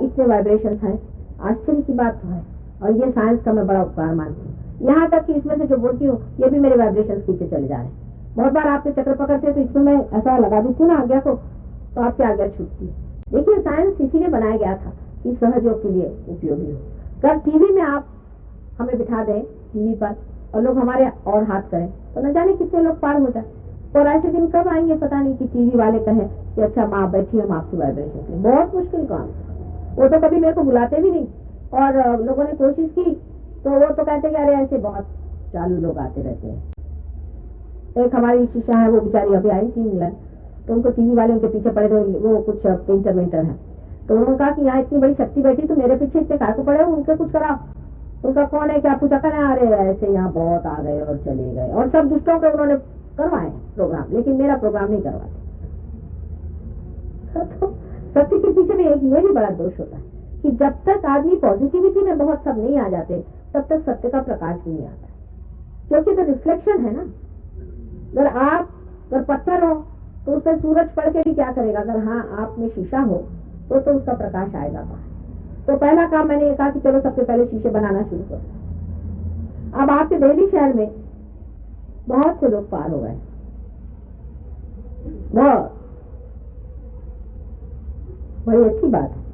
इतने वाइब्रेशंस हैं। आश्चर्य की बात तो है, और ये साइंस का मैं बड़ा उपकार मानती हूँ। यहाँ तक कि इसमें से जो बोलती हूँ ये भी मेरे वाइब्रेशंस पीछे चले जा रहे हैं। बहुत बार आपके चक्र पकड़ते तो इसमें मैं ऐसा लगा देती हूँ ना आज्ञा को, तो आपकी आज्ञा छूटती है। देखिए साइंस इसीलिए बनाया गया था कि सहयोग के लिए उपयोगी हो। अगर टीवी में आप हमें बिठा दें टीवी पर और लोग हमारे और हाथ करें तो न जाने कितने लोग पार हो जाए। और ऐसे दिन कब आएंगे पता नहीं कि टीवी वाले कहें कि अच्छा माँ बैठी हम आपसे वाइब्रेशन करें। बहुत मुश्किल काम, वो तो कभी मेरे को बुलाते भी नहीं, और लोगों ने कोशिश की तो वो तो कहते कि अरे ऐसे बहुत चालू लोग आते रहते हैं। एक हमारी शिष्या है, वो बेचारी अभी आई थी इंग्लैंड, तो उनको टीवी वाले उनके पीछे पड़े थे, वो कुछ पेंटर वेंटर है, तो उन्होंने कहा कि यहाँ इतनी बड़ी शक्ति बैठी तो मेरे पीछे इतने कार को पड़े, उनके कुछ कराओ। उनका कौन है क्या पूछा, करें अरे ऐसे यहाँ बहुत आ गए और चले गए, और सब दुष्टों के उन्होंने करवाए प्रोग्राम, लेकिन मेरा प्रोग्राम नहीं करवाते। तो सत्य के पीछे में एक ये भी बड़ा दोष होता है कि जब तक आदमी पॉजिटिविटी में बहुत सब नहीं आ जाते तब तक सत्य का प्रकाश भी नहीं आता, क्योंकि तो रिफ्लेक्शन है ना। अगर पत्थर हो तो उस पर सूरज पड़ के भी क्या करेगा, अगर हाँ आप में शीशा हो तो उसका प्रकाश आएगा बाहर। तो पहला काम मैंने ये कहा कि चलो सबसे पहले शीशे बनाना शुरू करो। अब आपके दिल्ली शहर में बहुत से लोग पार हो गए, बहुत बड़ी अच्छी बात है।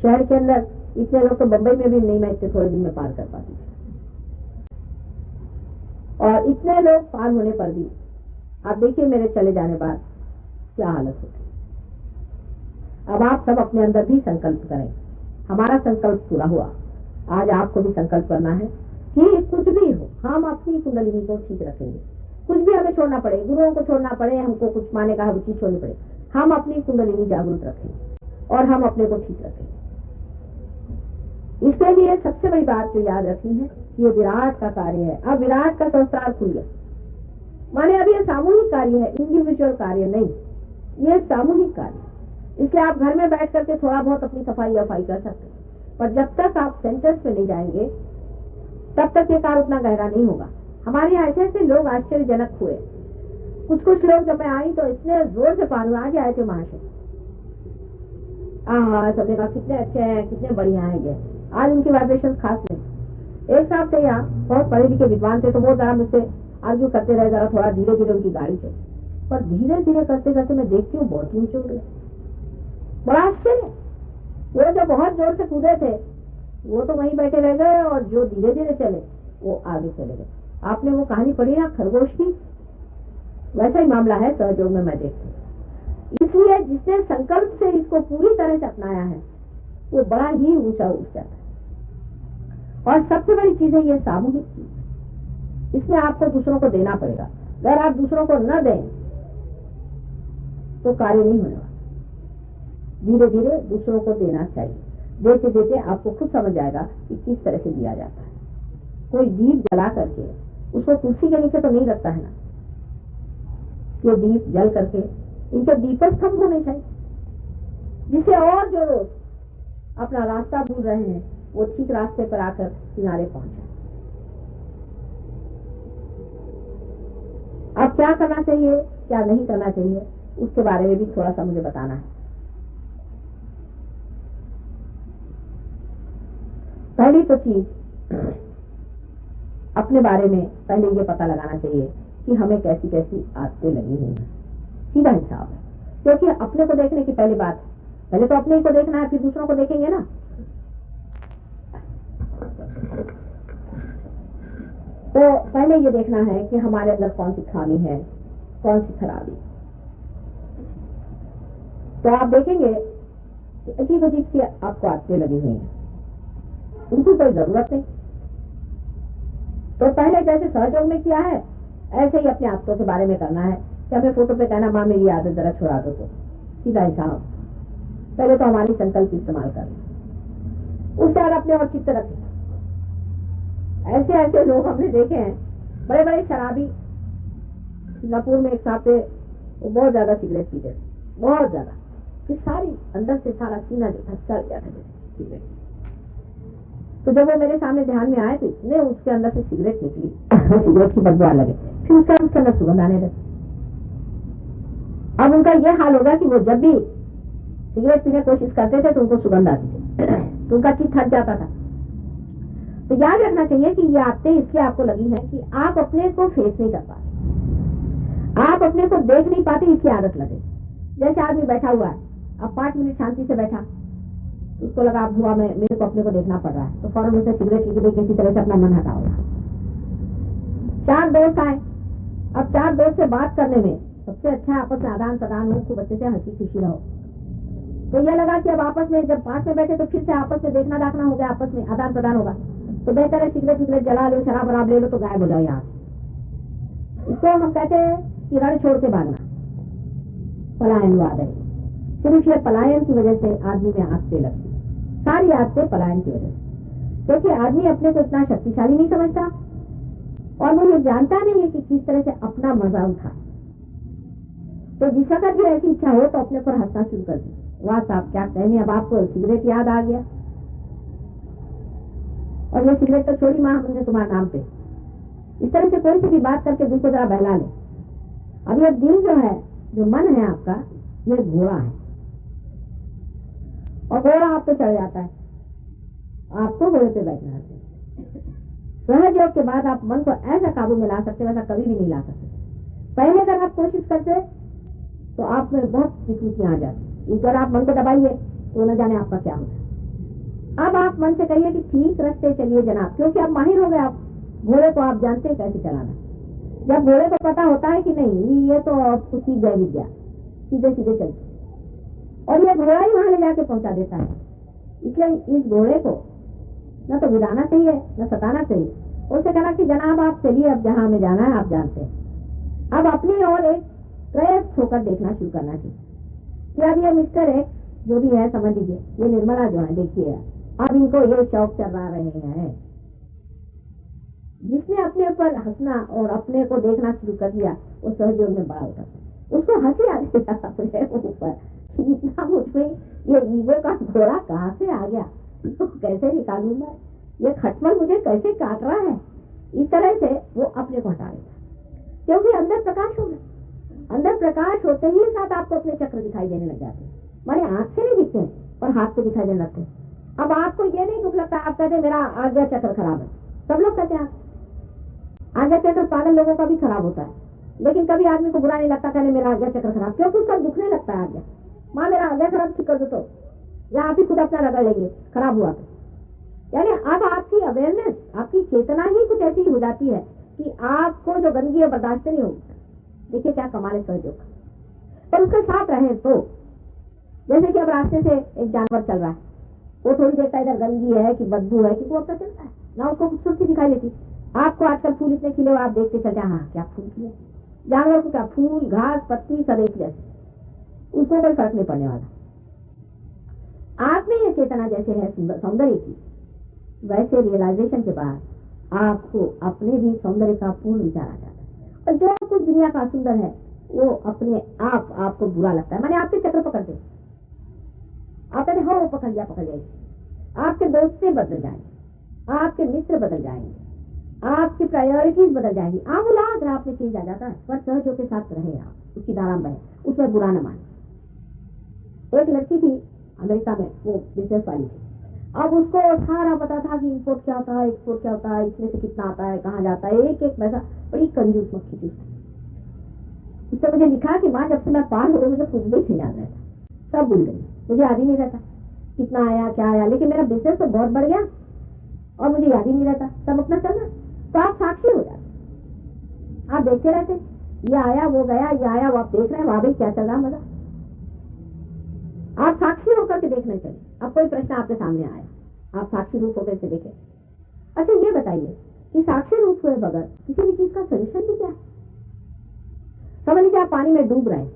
शहर के अंदर इतने लोग तो बंबई में भी नहीं, मैं इतने थोड़े दिन में पार कर पाती। और इतने लोग पार होने पर भी आप देखिए मेरे चले जाने बाद क्या हालत होती। अब आप सब अपने अंदर भी संकल्प करें। हमारा संकल्प पूरा हुआ, आज आपको भी संकल्प करना है कि कुछ भी हो हम अपनी कुंडलिनी को ठीक रखेंगे। कुछ भी हमें छोड़ना पड़े, गुरुओं को छोड़ना पड़े, हमको कुछ माने का रुचि छोड़नी पड़े, हम अपनी कुंडलिनी जागरूक रखेंगे और हम अपने को ठीक रखेंगे। इसके लिए सबसे बड़ी बात जो याद रखनी है कि ये विराट का कार्य है। अब विराट का संस्कार खुल गया, माने अभी ये सामूहिक कार्य है, इंडिविजुअल कार्य नहीं, ये सामूहिक कार्य। इसलिए आप घर में बैठ करके थोड़ा बहुत अपनी सफाई वफाई कर सकते हैं, पर जब तक आप सेंटर्स में नहीं जाएंगे तब तक ये कार्य उतना गहरा नहीं होगा। हमारे यहाँ ऐसे ऐसे लोग आश्चर्यजनक हुए। कुछ लोग जब मैं आई तो इतने जोर से पानी आज आए थे वहां से, सबने कहा कितने अच्छे हैं, कितने बढ़िया है ये। आज उनकी वाइब्रेशन खास नहीं। एक साहब थे यहाँ, बहुत पढ़े लिखे विद्वान थे, तो वो जरा मुझसे आर्ग्यू करते रहे, जरा थोड़ा धीरे धीरे उनकी गाड़ी से, पर धीरे धीरे करते करते मैं देखती हूँ बहुत ऊंचे उड़ गए। बड़ा आश्चर्य, वो जो बहुत जोर से कूदे थे वो तो वहीं बैठे रह गए, और जो धीरे धीरे चले वो आगे चले गए। आपने वो कहानी पढ़ी ना खरगोश की, वैसा ही मामला है सहयोग में मैं देखती हूँ। इसलिए जिसने संकल्प से इसको पूरी तरह से अपनाया है वो बड़ा ही ऊंचा उठ जाता है। और सबसे बड़ी चीज है ये सामूहिक चीज, इसमें आपको दूसरों को देना पड़ेगा। अगर आप दूसरों को न दें तो कार्य नहीं होने वाला। धीरे धीरे दूसरों को देना चाहिए, देते देते आपको खुद समझ आएगा कि किस तरह से दिया जाता है। कोई दीप जला करके उसको तुलसी के नीचे तो नहीं रखता है ना, ये दीप जल करके इनके दीपस्तंभ होने चाहिए, जिससे और जो लोग अपना रास्ता भूल रहे हैं वो ठीक रास्ते पर आकर किनारे पहुंचे। अब क्या करना चाहिए क्या नहीं करना चाहिए उसके बारे में भी थोड़ा सा मुझे बताना है। पहली तो चीज अपने बारे में पहले ये पता लगाना चाहिए कि हमें कैसी कैसी आदतें लगी हुई हैं। सीधा हिसाब है, क्योंकि अपने को देखने की पहली बात, पहले तो अपने को देखना है फिर दूसरों को देखेंगे ना। तो पहले ये देखना है कि हमारे अंदर कौन सी खामी है, कौन सी खराबी। तो आप देखेंगे कि अजीब अजीब सी आपको आदतें लगी हुई हैं, उनकी कोई जरूरत नहीं। तो पहले जैसे सहयोग में किया है ऐसे ही अपने आदतों के बारे में करना है कि हमें फोटो पे कहना माँ मेरी आदत जरा छुड़ा दो, तो सीधा हिसाब। पहले तो हमारी संकल्प इस्तेमाल करना, उसके बाद अपने और चित्त रखें। ऐसे ऐसे लोग हमने देखे हैं, बड़े बड़े शराबी। सिंगापुर में एक साहब थे, वो बहुत ज्यादा सिगरेट पीते थे, बहुत ज्यादा, कि सारी अंदर से सारा सीना जो था चल गया था सिगरेट। तो जब वो मेरे सामने ध्यान में आए तो इतने उसके अंदर से सिगरेट निकली, सिगरेट की बदबू आने लगे, फिर उसके अंदर सुगंध आने लगी। अब उनका ये हाल होगा कि वो जब भी सिगरेट पीने की कोशिश करते थे तो उनको सुगंध आती थी, तो उनका चित्त थक जाता था। तो याद रखना चाहिए कि ये आदतें इसलिए आपको लगी है कि आप अपने को फेस नहीं कर पाते, आप अपने को देख नहीं पाते, इसलिए आदत लगे। जैसे आदमी बैठा हुआ है, अब 5 मिनट शांति से बैठा, उसको लगा अब हुआ, मेरे को अपने को देखना पड़ रहा है, तो फौरन उसे सिगरेट की किसी तरह से अपना मन हटाओगा। 4 दोस्त आए। अब 4 दोस्त से बात करने में सबसे अच्छा आपस में आदान प्रदान हो, खूब अच्छे से हंसी खुशी रहो। तो यह लगा कि अब आपस में जब पास में बैठे तो फिर से आपस में देखना दाखना हो गया, आपस में आदान प्रदान होगा, तो बेहतर है सिगरेट जला लो, शराब वराब ले लो तो गायब हो जाओ यहाँ से। इसको हम कहते हैं कि रण छोड़ के भागना, पलायनवाद है। सिर्फ ये पलायन की वजह से आदमी में आग से लगती, सारी आग से पलायन की वजह से, क्योंकि आदमी अपने को इतना शक्तिशाली नहीं समझता और वो ये जानता नहीं है कि किस तरह से अपना मजा उठा। तो जिस वक्त भी ऐसी इच्छा हो तो अपने पर हंसना शुरू कर दी, वाह साहब क्या कहने, अब आपको सिगरेट याद आ गया, और ये सिगरेट तो छोड़ी माँ हमने तुम्हारे नाम पे। इस तरह से कोई सी भी बात करके दिल को जरा बहला ले। अब ये दिल जो है, जो मन है आपका, ये घोड़ा है, और घोड़ा आप पे चढ़ जाता है, आपको घोड़े पे बैठना है। सहयोग के बाद आप मन को ऐसा काबू में ला सकते, वैसा कभी भी नहीं ला सकते। पहले अगर आप कोशिश करते तो आप में बहुत विकृतियां आ जाती, अगर आप मन को दबाइए तो न जाने आपका क्या होता। अब आप मन से कहिए कि ठीक रास्ते चलिए जनाब, क्योंकि आप माहिर हो गए, आप घोड़े को आप जानते हैं कैसे चलाना। जब घोड़े को पता होता है कि नहीं ये तो आपको सीख गए विद्या, सीधे सीधे चलते, और ये घोड़ा ही वहां ले जाके पहुंचा देता है। इसलिए इस घोड़े को न तो गिराना चाहिए न सताना चाहिए, उनसे कहना कि जनाब आप चलिए, अब जहां हमें जाना है आप जानते हैं। अब अपनी और एक प्रयत्न होकर देखना शुरू करना चाहिए कि अब ये मिस्टर एक्स जो भी है, समझ लीजिए ये निर्मला जो है, देखिए अब इनको ये शौक चला रहे हैं। जिसने अपने ऊपर हंसना और अपने को देखना शुरू कर दिया वो सहयोग में बड़ा होता है, उसको हंसी आ गई अपने ऊपर, इतना मुझमें ये ईगो का घोड़ा कहाँ से आ गया, इसको कैसे निकालूं मैं, ये खटमल मुझे कैसे काट रहा है। इस तरह से वो अपने को हटा लेता, क्योंकि अंदर प्रकाश हो गया। अंदर प्रकाश होते ही साथ आपको अपने चक्र दिखाई देने लग जाते हैं, माने आंख से नहीं दिखते हैं पर हाथ से दिखाई देने लगते हैं। अब आपको ये नहीं दुख लगता, आप कहते मेरा आज्ञा चक्र खराब है, सब लोग कहते हैं आज्ञा चक्र पागल लोगों का भी खराब होता है, लेकिन कभी आदमी को बुरा नहीं लगता कहने मेरा आज्ञा चक्र खराब, क्योंकि उसका दुखने लगता है आज्ञा। माँ मेरा आज्ञा खराब ठीक कर दो, तो या आप ही खुद अपना रगड़ लेंगे खराब हुआ तो। यानी अब आपकी अवेयरनेस, आपकी चेतना ही कुछ ऐसी हो जाती है कि आपको जो गंदगी है बर्दाश्त नहीं होगी। देखिए क्या कमाल है सहयोग का। पर उसके साथ रहे तो, जैसे कि अब रास्ते से एक जानवर चल रहा है, वो थोड़ी देर का इधर गंदगी है कि बदबू है कि वो अपना चलता है ना, उसको खूबसूरती दिखाई देती। आपको आजकल फूल इतने खिले, आप देखते चलते हाँ क्या फूल खिले, जानवर को क्या फूल घास पत्ती सब एक जैसे, उसको कोई फर्क नहीं पड़ने वाला। आप में ये चेतना जैसे है सौंदर्य की, वैसे रियलाइजेशन के बाद आपको अपने भी सौंदर्य का पूर्ण विचार आ जाता है, और जो कुछ दुनिया का सुंदर है वो अपने आप आपको बुरा लगता है। माने आपके चक्र पकड़ते, आप कहते हो पकड़ लिया, आपके दोस्तें बदल जाएंगे, आपके मित्र बदल जाएंगे, आपकी प्रायोरिटीज बदल जाएंगी, आप उलाद राह में चेंज आ जाता है। पर सहजों के साथ रहे आप, उसकी धारा में बने, उसमें बुरा न माने। एक लड़की थी अमेरिका में, वो बिजनेस वाली थी। अब उसको सारा पता था कि इंपोर्ट क्या होता है, एक्सपोर्ट क्या होता है, इसमें से कितना आता है, कहाँ जाता है, एक एक पैसा। बड़ी कंजूस मक्खी थी। उसने मुझे लिखा कि माँ जब से मैं पार हो गई मुझे कुछ भी नहीं याद रहता, सब भूल गई, मुझे याद ही नहीं रहता कितना आया क्या आया, लेकिन मेरा बिजनेस तो बहुत बढ़ गया और मुझे याद ही नहीं रहता, सब अपना चल रहा। तो आप साक्षी हो जाते, आप देखते रहते, ये आया वो गया, ये आया वो आप देख रहे हैं, वहां भी क्या चल रहा मजा, आप साक्षी होकर के देखने चले। अब कोई प्रश्न आपके सामने आया, आप साक्षी रूप होकर से देखें। अच्छा ये बताइए कि साक्षी रूप हुए बगैर किसी भी चीज का सोल्यूशन भी क्या है? समझ लीजिए आप पानी में डूब रहे हैं,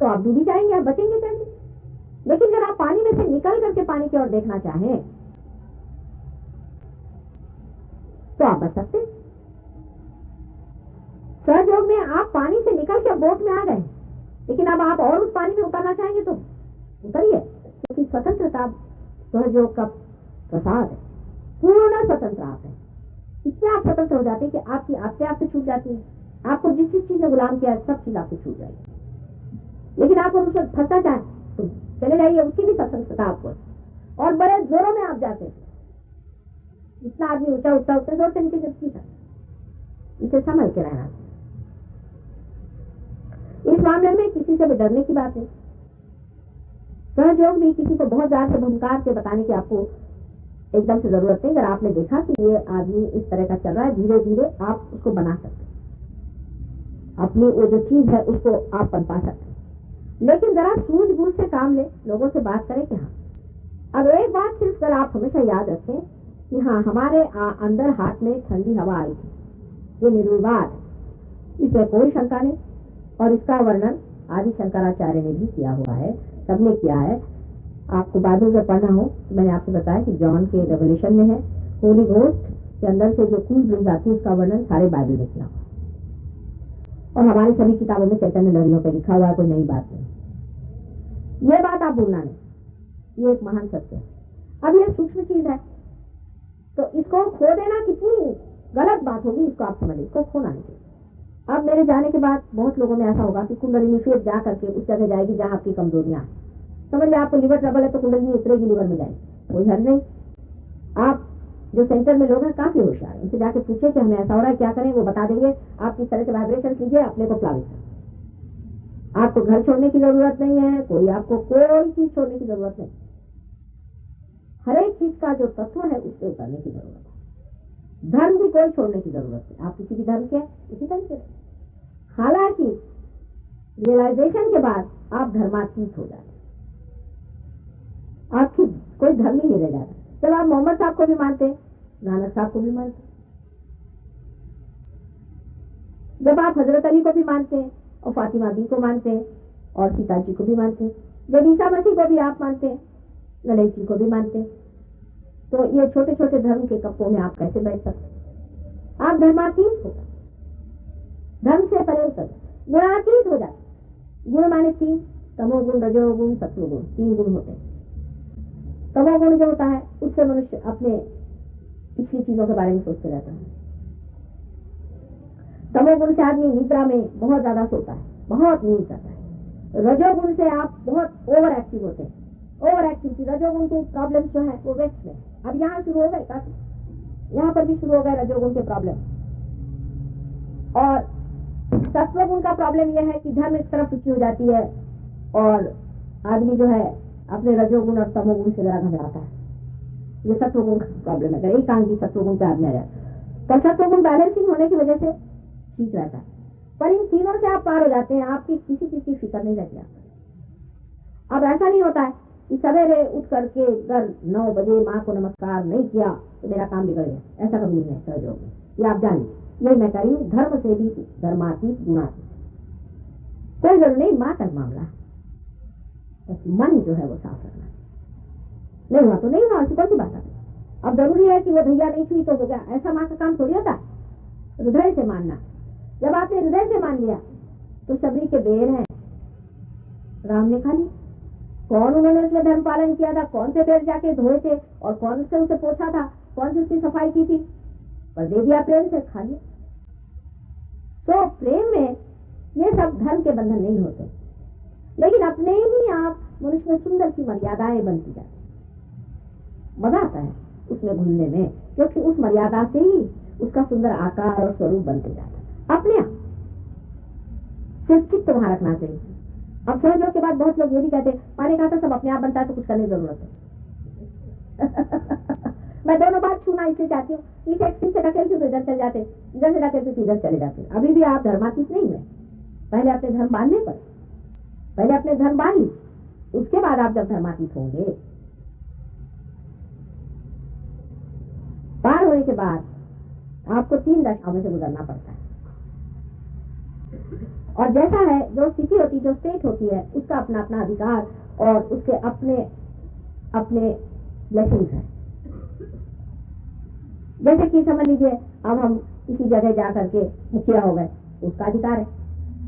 तो आप डूब ही जाएंगे, आप बचेंगे कैसे? लेकिन अगर आप पानी में से निकल करके पानी की ओर देखना चाहें तो आप बच सकते। सहयोग में आप पानी से निकल के बोट में आ गए, लेकिन अब आप और उस पानी में उतरना चाहेंगे तो उतरिए, क्योंकि स्वतंत्रता सहयोग का प्रसाद है, पूर्ण स्वतंत्र आप है। इससे आप स्वतंत्र हो जाते हैं कि आपकी आपसे आपसे छूट जाती है, आपको जिस जिस चीज ने गुलाम किया है सब चीज आपसे छूट जाएगी। लेकिन आप उसमें फंसना चाहें तो चले जाइए, उसकी भी स्वतंत्रता आपको, और बड़े जोरों में आप जाते हैं, जितना आदमी ऊंचा उठता उतने जोर से नीचे गिरती था। इसे समझ के रहना। इस मामले में किसी से भी डरने की बात है। सहयोग भी किसी को बहुत ज्यादा से भंकार के बताने की आपको एकदम से जरूरत नहीं। अगर आपने देखा कि ये आदमी इस तरह का चल रहा है, धीरे धीरे आप उसको बना सकते हैं, अपनी वो जो चीज है उसको आप पनपा सकते हैं। लेकिन जरा सूझबूझ से काम ले, लोगों से बात करें कि हाँ। अब एक बात सिर्फ कर आप हमेशा याद रखें कि हाँ, हमारे अंदर हाथ में ठंडी हवा आई थी, ये निर्विवाद, इसमें कोई शंका नहीं। और इसका वर्णन आदि शंकराचार्य ने भी किया हुआ है, सबने किया है। आपको बाइबल में पढ़ना हो तो मैंने आपसे बताया कि जॉन के रेवलेशन में है, होली घोस्ट के अंदर से जो कूल ब्रिज आती है उसका वर्णन सारे बाइबल में किया हुआ है, और हमारी सभी किताबों में चैतन्य लहरियों पर लिखा हुआ है, कोई नई बात नहीं। ये बात आप भूलना नहीं, ये एक महान सत्य है। अब ये सूक्ष्म चीज है, तो इसको खो देना कितनी गलत बात होगी, इसको आप समझिए, इसको खोना नहीं। अब मेरे जाने के बाद बहुत लोगों में ऐसा होगा कि कुंडलिनी फिर जा करके उस जगह जाएगी जहां आपकी कमजोरियां हैं। समझ लिया, आपको लिवर ट्रबल है तो कुंडलिनी उतरेगी, लिवर में जाएगी, कोई हर्ज नहीं। आप जो सेंटर में लोग हैं काफी होशियार है, उनसे जाके पूछे कि हमें ऐसा हो रहा है, क्या करें, वो बता देंगे। आप किस तरह से वाइब्रेशन लीजिए, अपने को प्लावित करें। आपको घर छोड़ने की जरूरत नहीं है, कोई आपको कोई चीज छोड़ने की जरूरत नहीं। हर एक चीज का जो तत्व है उससे उतरने की जरूरत है। धर्म भी कोई छोड़ने की जरूरत नहीं, आप किसी भी धर्म के उसी धर्म के। हालांकि रियलाइजेशन के बाद आप धर्मातीत हो जाते, आपकी कोई धर्म ही नहीं रह जाता। जब आप मोहम्मद साहब को भी मानते, नानक साहब को भी मानते, जब आप हजरत अली को भी मानते और फातिमा बी को मानते और सीता जी को भी मानते, जब ईसा मसीह को भी आप मानते, गणेश जी को भी मानते, तो ये छोटे छोटे धर्म के कप्पों में आप कैसे बैठ सकते? आप धर्मातीत हो, धर्म से परे उतर, गुणातीत हो जाते। गुण माने तीन, तमोगुण, रजोगुण, सत्वगुण, तीन गुण होते हैं। तमोगुण जो होता है उससे मनुष्य अपने पिछली चीजों के बारे में सोचते रहता है। तमोगुण से आदमी निद्रा में बहुत ज्यादा सोता है, बहुत नींद करता है। रजोगुण से आप बहुत ओवर एक्टिव होते हैं, ओवर एक्टिविटी। रजोगुण के प्रॉब्लम जो है वो वेस्ट में, अब यहाँ शुरू हो गए, काफी यहाँ पर भी शुरू हो गए रजोगुण के प्रॉब्लम। और सत्वगुण का प्रॉब्लम यह है कि धर्म एक तरफ रुचि हो जाती है और आदमी जो है अपने रजोगुण और तमोगुण से जरा घबराता है। ये सत्वगुण का प्रॉब्लम है। अगर एक आंगी सत्वगुण पे आदमी आ जाए तो सत्वगुण बैलेंसिंग होने की वजह से ठीक रहता है, पर इन तीनों से आप पार हो जाते हैं, आपकी किसी चीज की फिक्र नहीं रहती। अब ऐसा नहीं होता है कि सवेरे उठ करके अगर 9 बजे माँ को नमस्कार नहीं किया तो मेरा काम बिगड़ गया, ऐसा कभी नहीं है सहयोग में। ये आप जानिए, ये मैं कह रही हूँ, धर्म से भी धर्मातीत गुणातीत, कोई जरूर नहीं। माँ का मामला बस मन जो है वो साफ रखना, नहीं हुआ तो नहीं हुआ, कौन सी बात है। अब जरूरी है कि वो भैया नहीं छुई तो हो गया, ऐसा माँ का काम थोड़ी होता है। हृदय से मानना, जब आपने हृदय से मान लिया तो शबरी के बेर हैं, राम ने खा ली। कौन उन्होंने उसमें धर्म पालन किया था, कौन से बेर जाके धोए थे और कौन से उसे पोछा था, कौन सी उसकी सफाई की थी, पर दे दिया प्रेम से, खा लिया। तो प्रेम में ये सब धर्म के बंधन नहीं होते, लेकिन अपने ही आप मनुष्य में सुंदर सी मर्यादाएं बनती जाती। मजा आता है उसमें घुलने में, क्योंकि उस मर्यादा से ही उसका सुंदर आकार और स्वरूप बनते जाता है अपने आप। सिर्फ चित्त वहां रखना चाहिए। अब सहयोग के बाद बहुत लोग ये भी कहते हैं, मैंने कहा था सब अपने आप बनता है तो कुछ करने की जरूरत है। मैं दोनों बात छूना इसलिए चाहती हूँ, इस एक्सिस से ढकेलती हूँ तो इधर चले जाते, इधर से ढकेलती तो इधर चले जाते। अभी भी आप धर्मातीत नहीं हुए। पहले अपने धर्म बांधने पर, पहले अपने धर्म बांध ली, उसके बाद आप जब धर्मातीत होंगे, पार होने के बाद आपको 3 दशाओं में से गुजरना पड़ता है। और जैसा है, जो स्थिति होती, जो स्टेट होती है, उसका अपना अपना अधिकार और उसके अपने अपने ब्लेसिंग्स हैं। जैसे कि समझ लीजिए, अब हम किसी जगह जा करके मुखिया हो गए, उसका अधिकार है।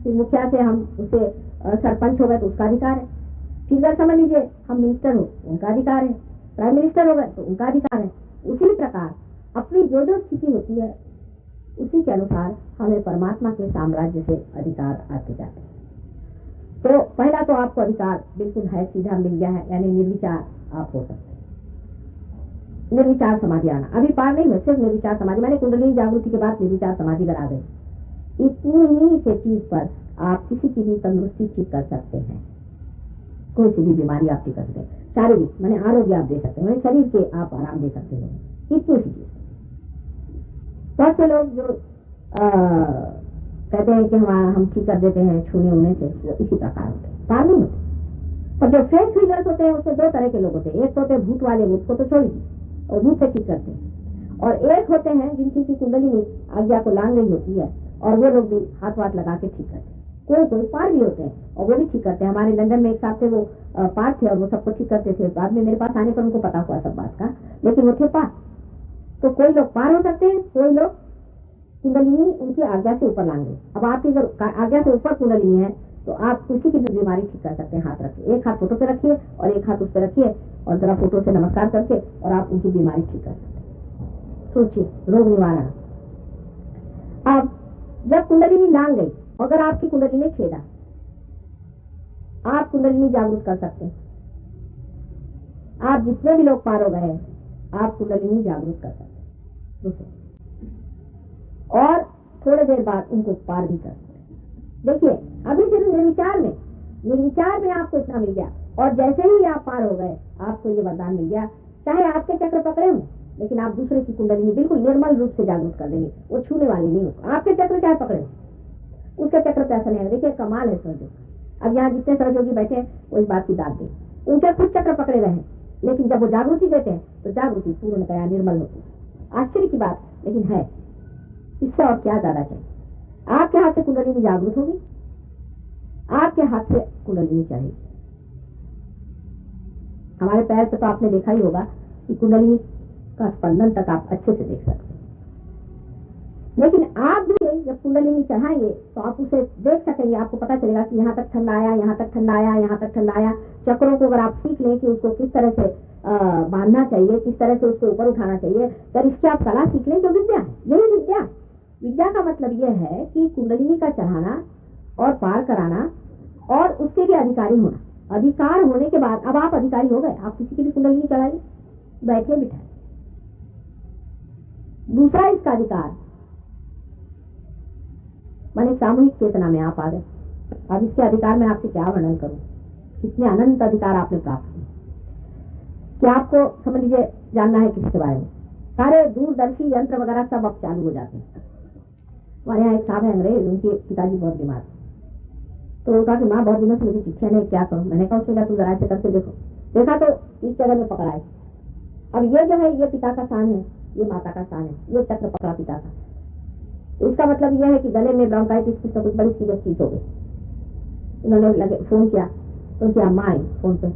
फिर मुखिया से हम उससे सरपंच हो गए तो उसका अधिकार है। फिर अगर समझ लीजिए हम मिनिस्टर हो, उनका अधिकार है। प्राइम मिनिस्टर हो गए तो उनका अधिकार है। उसी प्रकार अपनी जो जो स्थिति होती है उसी के अनुसार हमें परमात्मा के साम्राज्य से अधिकार आते जाते हैं। तो पहला तो आपको अधिकार बिल्कुल है, सीधा मिल गया है, यानी निर्विचार आप हो सकते हैं। निर्विचार समाधि आना अभी पार नहीं हुआ, सिर्फ निर्विचार समाधि, मैंने कुंडलिनी जागृति के बाद निर्विचार समाधि करा गई। इतनी ही से चीज पर आप किसी की भी तंदुरुस्ती ठीक कर सकते हैं। कोई सी भी बीमारी आप ठीक कर सकते हैं। शारीरिक माने आरोग्य आप दे सकते हैं, शरीर के आप आराम दे सकते हैं, इतनी सी चीज। बहुत से लोग जो कहते हैं कि हम ठीक कर देते हैं छूने उने से, इसी प्रकार होते हैं, पार नहीं होते। और जो फेक हीलर्स होते हैं उसमें दो तरह के लोग होते हैं, एक होते हैं भूत वाले, भूत को तो छोड़ दी और भूत से ठीक करते हैं, और एक होते हैं जिनकी की कुंडलिनी आज्ञा को लांग गई होती है और वो लोग भी हाथ वाथ लगा के ठीक करते हैं। कोई कोई पार भी होते हैं और वो भी ठीक करते हैं। हमारे लंदन में एक साथ थे, वो पार थे और वो सबको ठीक करते थे। बाद में मेरे पास आने पर उनको पता हुआ सब बात का, लेकिन वो थे पार। तो कोई लोग पार हो सकते हैं, कोई लोग कुंडलिनी उनकी आज्ञा से ऊपर लांगे। अब आपकी अगर आज्ञा से ऊपर कुंडलिनी है तो आप किसी की भी बीमारी ठीक कर सकते हैं। हाथ रखिए, एक हाथ फोटो पे रखिए और एक हाथ उस पर रखिए और जरा फोटो से नमस्कार करके और आप उनकी बीमारी ठीक कर सकते हैं। सोचिए, रोग निवारण। अब जब कुंडलिनी लांग गई, अगर आपकी कुंडलिनी छेदा, आप कुंडलिनी जागृत कर सकते हैं। आप जितने भी लोग पार हो गए आप कुंडलिनी जागृत कर सकते हैं और थोड़ी देर बाद उनको पार भी कर सकते हैं। देखिए, अभी सिर्फ निर्विचार में आपको इतना मिल गया और जैसे ही आप पार हो गए आपको ये वरदान मिल गया, चाहे आपके चक्र पकड़े हों लेकिन आप दूसरे की कुंडलिनी बिल्कुल निर्मल रूप से जागृत कर देंगे, वो छूने वाली नहीं हो। आपके चक्र चाहे पकड़े, उसके चक्र पे असर नहीं है। देखिए, कमाल है सहयोग। अब यहाँ जितने सहयोगी बैठे हैं वो इस बात की दाद दें, उनके कुछ चक्र पकड़े रहे, लेकिन जब वो जागृति देते हैं तो जागृति पूर्णतया निर्मल होती है। आश्चर्य की बात, लेकिन है। इससे और क्या ज्यादा चाहिए? आपके हाथ से कुंडलिनी जागृत होगी, आपके हाथ से कुंडलिनी चढ़ेगी। हमारे पैर पे तो आपने देखा ही होगा कि कुंडलिनी का स्पंदन तक आप अच्छे से देख सकते हैं, लेकिन आप भी जब कुंडलिनी चढ़ाएंगे तो आप उसे देख सकेंगे। आपको पता चलेगा कि यहाँ तक ठंडा आया, यहाँ तक ठंडा आया, यहाँ तक ठंडा आया। चक्रों को अगर आप सीख लें कि उसको किस तरह से बांधना चाहिए, किस तरह से उसको ऊपर उठाना चाहिए, अगर इसकी आप कला सीख लें, जो विद्या है, यही विद्या। विद्या का मतलब यह है कि कुंडलिनी का चढ़ाना और पार कराना और उसके लिए अधिकारी होना। अधिकार होने के बाद अब आप अधिकारी हो गए, आप किसी की भी कुंडलिनी चढ़ाइए, बैठे बिठाए। दूसरा इसका अधिकार माने सामूहिक चेतना में आप आ गए। अब इसके अधिकार में आपसे क्या वर्णन करूं, कितने अनंत अधिकार आपने प्राप्त किए। क्या आपको समझ लीजिए जानना है किसके बारे में? सारे दूरदर्शी यंत्र वगैरह सब अब चालू हो जाते हैं। हमारे यहाँ एक साहब है अंग्रेज, उनके पिताजी बहुत बीमार थे, तो वो कहा कि माँ बहुत दिनों से मुझे चिट्ठियां नहीं, क्या करूं? मैंने कहा उसने कहा तुम जरा से करके देखो। देखा तो इस जगह में पकड़ाए। अब ये जो है ये पिता का स्थान है, ये माता का स्थान है, ये चक्र पकड़ा पिता का। इसका मतलब यह है कि गले में ब्रोंकाइटिस की कुछ बड़ी सीरियस चीज हो गई। उन्होंने लगे फोन किया तो उनकी अम्मा आई, फोन पे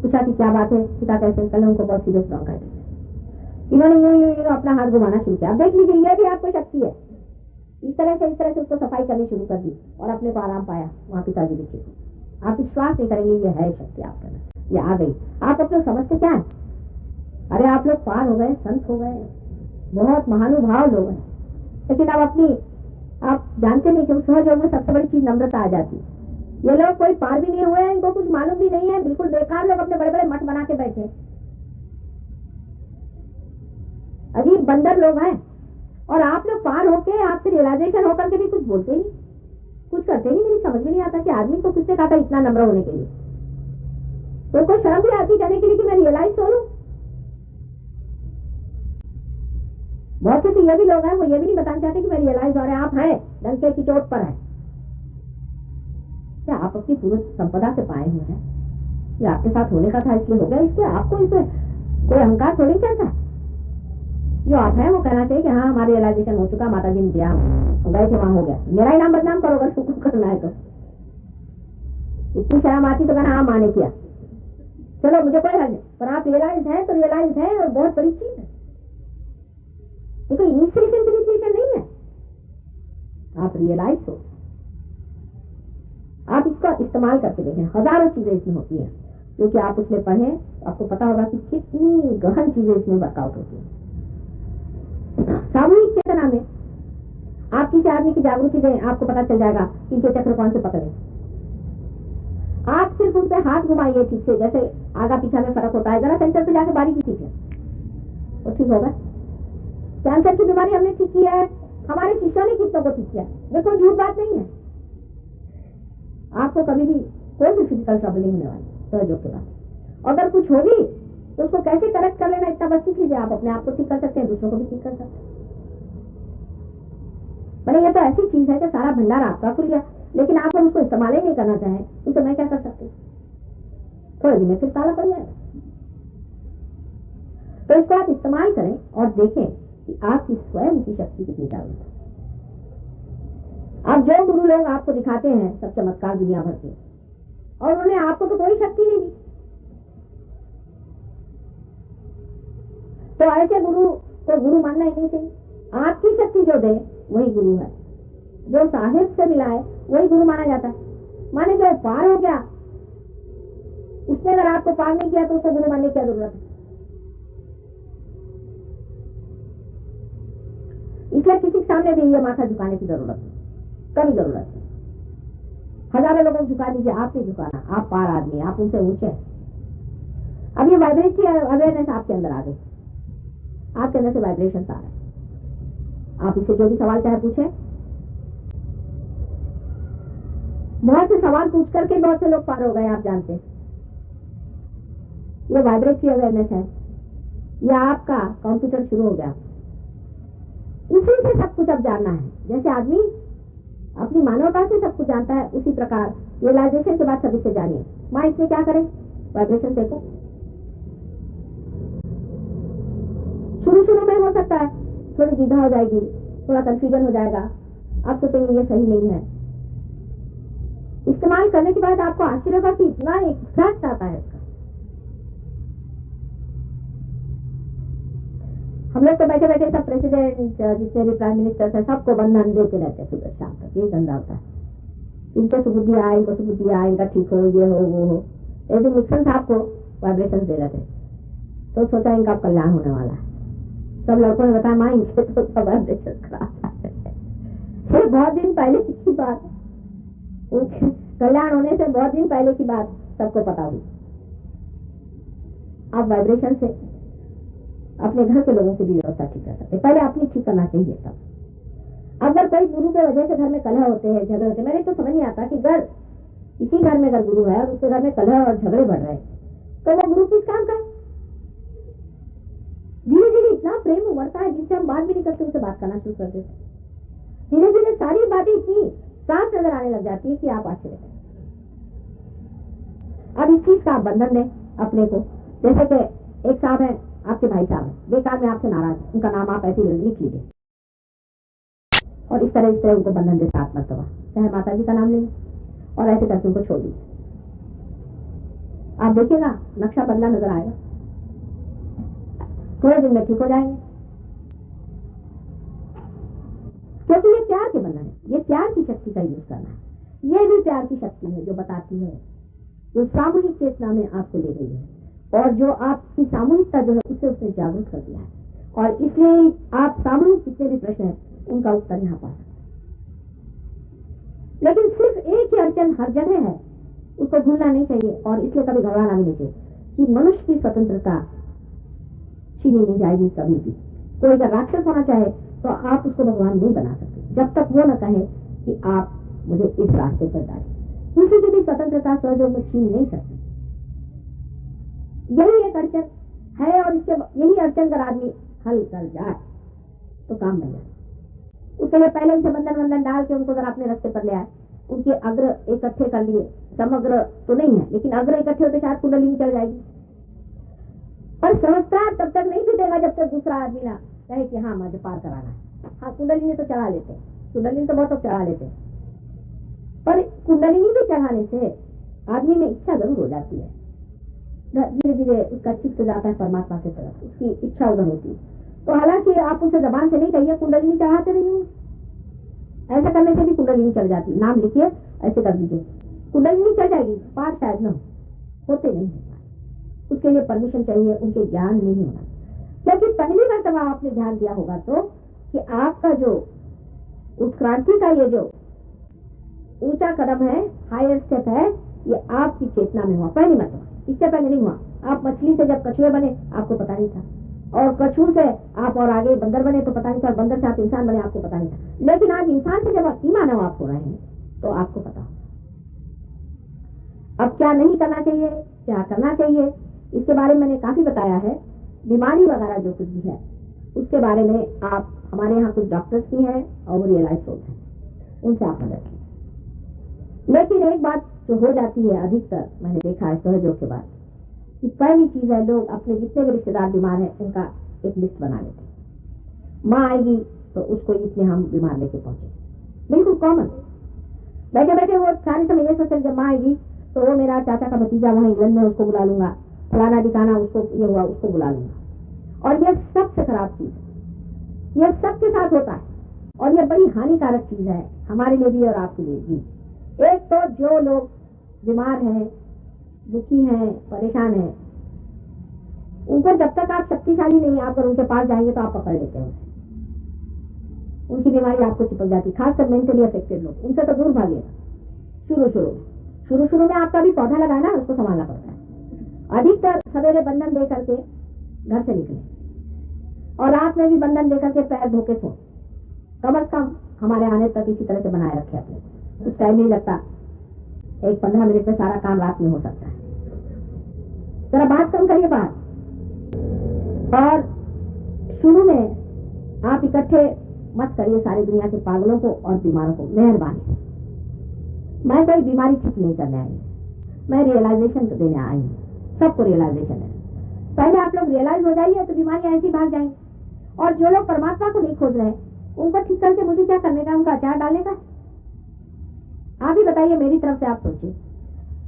पूछा कि क्या बात है, पिता कैसे? कल उनको बहुत सीरियस ब्रोंकाइटिस। इन्होंने यूं अपना हाथ घुमाना शुरू किया। अब देख लीजिए, ये भी आपको शक्ति है। इस तरह से उसको सफाई करनी शुरू कर दी और अपने को आराम पाया। वहाँ पिताजी भी ठीक। आप विश्वास नहीं करेंगे, ये है शक्ति आपके अंदर, ये आ गई। आप अपने समझते क्या है? अरे आप लोग पार हो गए, संत हो गए, बहुत महानुभाव लोग हैं, लेकिन अब अपनी आप जानते नहीं कि सहयोग में सबसे बड़ी चीज नम्रता आ जाती है। ये लोग कोई पार भी नहीं हुए हैं, इनको कुछ मालूम भी नहीं है, बिल्कुल बेकार लोग अपने बड़े बड़े मठ बना के बैठे, अजीब बंदर लोग हैं। और आप लोग पार होके, आपसे रियलाइजेशन होकर के भी कुछ बोलते नहीं, कुछ करते नहीं। मेरी समझ में नहीं आता कि आदमी को किसने कहा था इतना नम्र होने के लिए? तो कोई शर्म भी आती कहने के लिए कि मैं रियलाइज हो लूं। बहुत से तो ये भी लोग हैं, वो ये भी नहीं बताना चाहते कि मैं रियलाइज हो रहे हैं। आप हैं, डंके की चोट पर है। क्या आप अपनी पूर्ण संपदा से पाए हुए हैं? ये आपके साथ होने का था इसलिए हो गया, इसके आपको इसमें कोई अहंकार थोड़ी चलता है। जो आप है वो कहना चाहिए कि हाँ हमारा रियलाइजेशन हो चुका, माता जी ने दिया, गए थे वहां हो गया। मेरा ही नाम बदनाम करो अगर सुख करना है तो। इतनी शर्म आती तो कहना हाँ माने किया, चलो मुझे कोई हर्ज नहीं, पर आप रियलाइज है तो रियलाइज है और बहुत बड़ी चीज है। ये कोई इनिशिएशन नहीं है, आप रियलाइज हो। आप इसका इस्तेमाल करके देखें, हजारों चीजें इसमें होती हैं क्योंकि आप उसमें पढ़ें तो आपको पता होगा कि कितनी गहन चीजें इसमें वर्कआउट होती हैं। सामूहिक चेतना में आप किसी आदमी की जागृति दें, आपको पता चल जाएगा कि इनके चक्र कौन से पकड़े। आप सिर्फ उन पे हाथ घुमाइए ठीक से, जैसे आगा पीछा में फर्क होता है, जरा सेंटर पे जाके बारीकी सीखे, वो ठीक होगा। कैंसर की बीमारी हमने ठीक किया है, हमारे शिष्यों ने कितनों को ठीक किया, वे कोई झूठ बात नहीं है। आपको कभी भी कोई भी फिजिकल ट्रबल नहीं होने वाली। सहयोग के बाद। अगर कुछ होगी तो उसको कैसे करेक्ट कर लेना इतना बस सीख लीजिए। आप अपने आप को ठीक कर सकते हैं, दूसरों को भी ठीक कर सकते हैं। मैंने ये तो ऐसी चीज है कि सारा भंडार आपका खुल गया, लेकिन आप अगर उसको इस्तेमाल ही नहीं करना चाहें उसे मैं क्या कर सकती हूँ? थोड़े दिन में फिर ताला पड़ जाएगा। तो इसको आप इस्तेमाल करें और देखें कि आपकी स्वयं की शक्ति कितनी जागृत है। अब जो गुरु लोग आपको दिखाते हैं सब चमत्कार दुनिया भर के, और उन्होंने आपको तो कोई शक्ति नहीं दी, तो ऐसे गुरु को गुरु मानना ही नहीं चाहिए। आपकी शक्ति जो दे वही गुरु है। जो साहिब से मिलाए वही गुरु माना जाता है। माने जो पार हो गया उसने अगर आपको पार नहीं किया तो उसको गुरु मानने की क्या जरूरत है? इसलिए किसी के सामने भी ये माथा झुकाने की जरूरत है, कभी जरूरत है। हजारों लोगों को झुका दीजिए, आप नहीं झुकाना। आप पार आदमी, आप उनसे ऊंचे हैं। अब ये वाइब्रेशन की अवेयरनेस आपके अंदर आ गई, आपके अंदर से वाइब्रेशन आ रहा है। आप इससे जो भी सवाल चाहे पूछे। बहुत से सवाल पूछ करके बहुत से लोग पार हो गए, आप जानते हैं। ये वाइब्रेटरी अवेयरनेस है, या आपका कंप्यूटर शुरू हो गया। इसी से सब कुछ अब जानना है। जैसे आदमी अपनी मानवता से सब कुछ जानता है, उसी प्रकार रियलाइजेशन के बाद सभी से जानिए। माँ इसमें क्या करें? वाइब्रेशन देखो। शुरू में हो सकता है थोड़ी द्विधा हो जाएगी, थोड़ा कंफ्यूजन हो जाएगा, आप सोचेंगे ये सही नहीं है। इस्तेमाल करने के बाद आपको आश्चर्य होगा कि इतना एग्जैक्ट आता है इसका। हम लोग तो बैठे बैठे सब प्रेसिडेंट जितने भी प्राइम मिनिस्टर है सबको बंधन देते रहते हैं सुबह शाम तक। ये धंधा होता है। इनको सुबुद्धि आए, इनको सुबुद्धि आए, इनका ठीक हो, ये हो वो हो। एक दिन मिक्सन साहब को वाइब्रेशन दे रहे थे तो सोचा इनका कल्याण होने वाला है। सब लड़कों ने बताया माँ इनसे तो सब वाइब्रेशन खराब है। फिर बहुत दिन पहले की बात, कल्याण होने से बहुत दिन पहले की बात सबको पता हुई। आप वाइब्रेशन से अपने घर के लोगों की भी व्यवस्था ठीक कर सकते। पहले अपनी ठीक करना चाहिए तब। अगर कोई गुरु के वजह से घर में कलह होते हैं, झगड़े होते हैं, मेरे तो समझ नहीं आता कि घर इसी घर में अगर गुरु है और उसके घर में कलह और झगड़े बढ़ रहे हैं तो वो गुरु किस काम का है? धीरे धीरे इतना प्रेम उमड़ता है जिससे हम बात भी नहीं करते, उससे बात करना शुरू कर देते। धीरे धीरे सारी बातें इतनी साफ नजर आने लग जाती है कि आप आश्चर्य करें। अब इस चीज का आप बंधन दें अपने को। जैसे कि एक साहब है, आपके भाई साहब है, बेकार में आपसे नाराज, उनका नाम आप ऐसे लिख लीजिए और इस तरह उनको बंधन देता आत्मतवा, चाहे माता जी का नाम ले और ऐसे करके उनको छोड़ दीजिए। आप देखिएगा नक्शा बदला नजर आएगा, थोड़े दिन में ठीक हो जाएंगे। क्योंकि ये प्यार के बंधन है, ये प्यार की शक्ति का यूज करना है। ये भी प्यार की शक्ति है जो बताती है, जो सामूहिक चेतना में आपको ले गई है और जो आपकी सामूहिकता जो है उसे उसने जागरूक कर दिया है। और इसलिए आप सामूहिक जितने भी प्रश्न है उनका उत्तर यहाँ पा सकते। लेकिन सिर्फ एक ही अड़चन हर जगह है, उसको भूलना नहीं चाहिए और इसलिए कभी घबराना भी नहीं चाहिए कि मनुष्य की स्वतंत्रता छीनी नहीं जाएगी कभी भी। कोई अगर राक्षस होना चाहे तो आप उसको भगवान नहीं बना सकते जब तक वो न कहे कि आप मुझे इस रास्ते पर डालें। किसी की भी स्वतंत्रता सहयोग में छीन नहीं सकती। यही एक अड़चन है और इसके यही अड़चन अगर आदमी हल कर जाए तो काम बन जाए। उसके लिए पहले उनसे बंधन डाल के उनको जरा अपने रास्ते पर ले आए, उनके अग्र इकट्ठे कर लिए। समग्र तो नहीं है लेकिन अग्र इकट्ठे होते शायद कुंडलिनी चढ़ जाएगी। पर संस्कार तब तक नहीं टूटेगा जब तक दूसरा आदमी ना कहे कि हाँ मुझे पार कराना है। हाँ कुंडलिनी तो चढ़ा लेते, कुंडलिनी तो बहुत लोग चढ़ा लेते, पर कुंडलिनी भी चढ़ाने से आदमी में इच्छा जरूर हो जाती है। धीरे धीरे उसका चित्त जाता है परमात्मा की तरफ, उसकी इच्छा उधर होती है। तो हालांकि आप उसे जबान से नहीं कहिए कुंडलिनी चढ़ाते रहिए, ऐसा करने से भी कुंडलिनी चढ़ जाती है। नाम लिखिए, ऐसे कर दीजिए, कुंडलिनी चढ़ जाएगी, पार शायद न होते नहीं है। उसके लिए परमिशन चाहिए, उनके ज्ञान में ही होना। क्योंकि पहली मर्तबा आपने ध्यान दिया होगा तो कि आपका जो उत्क्रांति का ये जो ऊंचा कदम है, हायर स्टेप है, ये आपकी चेतना में हुआ पहली मर्तबा। इससे पहले नहीं हुआ। आप मछली से जब कछुए बने आपको पता नहीं था, और कछुए से आप और आगे बंदर बने तो पता नहीं था, और बंदर से आप इंसान बने आपको पता नहीं था। लेकिन आज इंसान से जब आप मानव आप हो रहे हैं तो आपको पता। अब क्या नहीं करना चाहिए क्या करना चाहिए, इसके बारे में मैंने काफी बताया है। बीमारी वगैरह जो कुछ भी है उसके बारे में आप हमारे यहाँ कुछ डॉक्टर्स भी हैं और वो रियलाइज होते हैं, उनसे आप मदद कीजिए। लेकिन एक बात जो हो जाती है अधिकतर मैंने देखा है सहयोग के बाद, कि पहली चीज है लोग अपने जितने भी रिश्तेदार बीमार हैं उनका एक लिस्ट बना लेते हैं। माँ आएगी तो उसको इतने हम बीमार लेके पहुंचे, बिल्कुल कॉमन। बैठे बैठे वो सारे समय ये सोचते जब माँ आएगी तो वो मेरा चाचा का भतीजा वहाँ इंग्लैंड में उसको बुला लूंगा, फलाना दिखाना उसको ये हुआ उसको बुला लूंगा। और ये सबसे खराब चीज है, यह सबके साथ होता है और ये बड़ी हानिकारक चीज है हमारे लिए भी और आपके लिए भी। एक तो जो लोग बीमार हैं, दुखी हैं, परेशान हैं, उनको जब तक आप शक्तिशाली नहीं आप अगर उनके पास जाएंगे तो आप पकड़ लेते हैं उनकी बीमारी आपको चिपक जाती है। खासकर मेंटली अफेक्टेड लोग, उनसे तो दूर भागिएगा। शुरू में आपका भी पौधा लगा है ना, उसको संभालना पड़ता है। अधिकतर सवेरे बंधन दे करके घर से निकले और रात में भी बंधन दे करके पैर धोके सो, कम से कम हमारे आने तक इसी तरह से बनाए रखे अपने, कुछ टाइम नहीं लगता, एक 15 मिनट में सारा काम रात में हो सकता है। जरा बात कम करिए बात। और शुरू में आप इकट्ठे मत करिए सारी दुनिया के पागलों को और बीमारों को, मेहरबानी। मैं कोई बीमारी ठीक नहीं करने आई, मैं रियलाइजेशन देने आई हूँ। सबको रियलाइजेशन है, पहले आप लोग रियलाइज हो जाइए तो बीमारी ऐसी भाग जाएंगी। और जो लोग परमात्मा को नहीं खोज रहे उनको ठीक करके मुझे क्या करने का, उनका अचार डालने का। आप ही बताइए, मेरी तरफ से आप सोचिए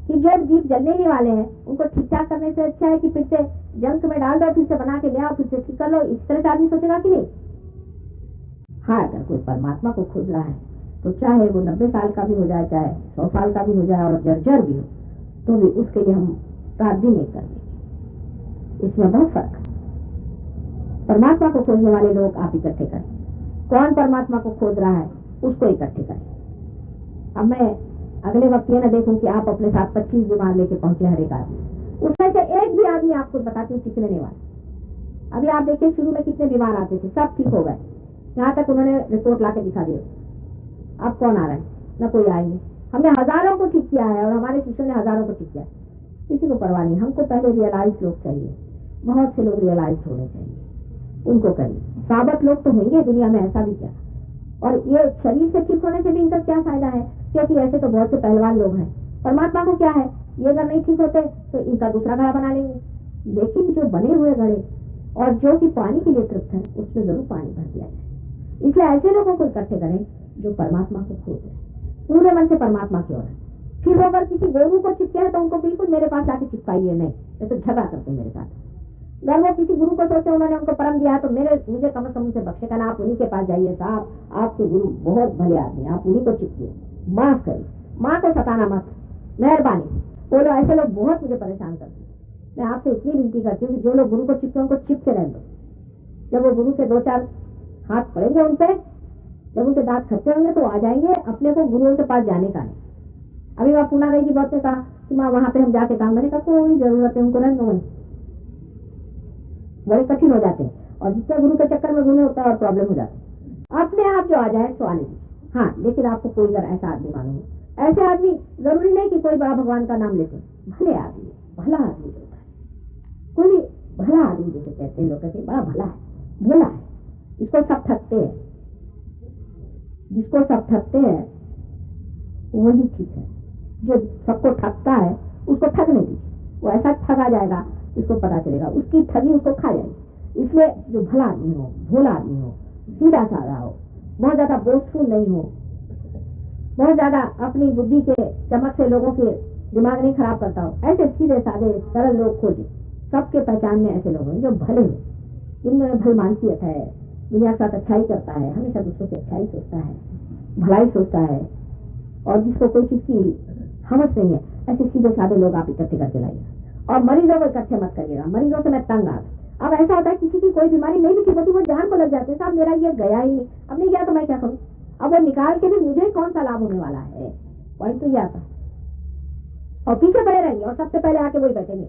कि जो जीव जलने ही वाले हैं उनको ठीक ठाक करने से अच्छा है कि फिर से जंक में डाल दो, फिर से बना के ले आओ, फिर से ठीक कर लो। इस तरह से आदमी सोचेगा कि नहीं? हाँ, अगर कोई परमात्मा को खोज रहा है तो चाहे वो 90 साल का भी हो जाए, चाहे 100 साल का भी हो जाए और जर्जर भी हो, तो भी उसके लिए हम प्रार्थना नहीं करेंगे। इसमें बहुत फर्क है। परमात्मा को खोजने वाले लोग आप इकट्ठे करें। कौन परमात्मा को खोज रहा है उसको इकट्ठे करें। अब मैं अगले वक्त ये न देखूं कि आप अपने साथ 25 बीमार लेके पहुंचे हर एक आदमी, उसमें से एक भी आदमी आपको बताती हूँ टिकने नहीं वाला। अभी आप देखिए शुरू में कितने बीमार आते थे, सब ठीक हो गए, यहाँ तक उन्होंने रिपोर्ट ला के दिखा दिया। अब कौन आ रहा है? न कोई आएंगे। हमने हजारों को ठीक किया है और हमारे शिष्यों ने हजारों को ठीक किया, किसी को परवाह नहीं। हमको पहले रियलाइज लोग चाहिए, बहुत से लोग रियलाइज होने चाहिए, उनको करिए। साबत लोग तो होंगे दुनिया में, ऐसा भी क्या। और ये शरीर से ठीक होने से भी इनका क्या फायदा है, क्योंकि ऐसे तो बहुत से पहलवान लोग हैं। परमात्मा को क्या है, ये अगर नहीं ठीक होते तो इनका दूसरा घड़ा बना लेंगे। लेकिन जो बने हुए घड़े और जो कि पानी के लिए तृप्त है उसमें जरूर पानी भर दिया जाए। इसलिए ऐसे लोगों को इकट्ठे करें जो परमात्मा को खोज रहे, पूरे मन से परमात्मा की ओर है। फिर वो अगर किसी गोरू को चिपके हैं तो उनको बिल्कुल मेरे पास लाके चिपकाइए नहीं, ये तो झगड़ा करते हैं मेरे साथ। अगर वो किसी गुरु को सोचते उन्होंने उनको परम दिया तो मुझे कम से कम उनसे बख्शे करना, आप उन्हीं के पास जाइए, साहब आपके गुरु बहुत भले आदमी, आप उन्हीं को चिपकिए, माफ करिए, माँ को सताना मत, मेहरबानी। बोलो, ऐसे लोग बहुत मुझे परेशान करते हैं। मैं आपसे इतनी विनती करती हूँ कि जो लोग गुरु को चिपके उनको चिपके रह दो। जब वो गुरु के 2-4 हाथ पड़ेंगे उन पे, जब उनके दांत खट्टे होंगे तो आ जाएंगे। अपने को गुरुओं के पास जाने का नहीं। अभी मैं पूना गई थी, बहुत ने कहा कि माँ वहां पे हम जाके काम, मैंने कहा कोई जरूरत है, उनको रहने दो, वहीं बड़े कठिन हो जाते हैं और जितने गुरु के चक्कर में घूमे होता है और प्रॉब्लम हो जाती है। अपने आप जो आ जाए तो आने दीजिए। हाँ, लेकिन आपको कोई अगर ऐसा आदमी मालूम, ऐसे आदमी जरूरी नहीं कि कोई बड़ा भगवान का नाम लेते, भले आदमी, भला आदमी जो होता है, कोई भी भला आदमी जैसे कहते हैं लोग, कहते हैं बड़ा भला है, भोला है, इसको सब ठगते हैं, जिसको सब ठगते हैं वही ठीक है। जो सबको ठगता है उसको ठगने दीजिए, वो ऐसा ठगा जाएगा इसको पता चलेगा, उसकी ठगी उसको खा जाएगी। इसलिए जो भला आदमी हो, भोला आदमी हो, सीधा साधा हो, बहुत ज्यादा बोझफुल नहीं हो, बहुत ज्यादा अपनी बुद्धि के चमक से लोगों के दिमाग नहीं खराब करता हो, ऐसे सीधे साधे सरल लोग खोजे। सबके पहचान में ऐसे लोग हैं जो भले हो, जिनमें भलमानसियत है, दुनिया के साथ अच्छाई करता है, हमेशा दूसरों की अच्छाई सोचता है, भलाई सोचता है और जिसको कोई चीज की हमस नहीं है, ऐसे सीधे साधे लोग आप इकट्ठे करके लाइए। और मरीजों को इकट्ठे मत करिएगा, मरीजों से मैं तंग आ गई। अब ऐसा होता है किसी की कोई बीमारी नहीं भी ठीक होती, वो जान को लग जाते हैं, साहब मेरा ये गया ही नहीं, अब नहीं गया तो मैं क्या करूँ। अब वो निकाल के भी मुझे कौन सा लाभ होने वाला है, पॉइंट तो ये आता। और पीछे पड़े रहेंगे और सबसे पहले आके वही बैठेंगे,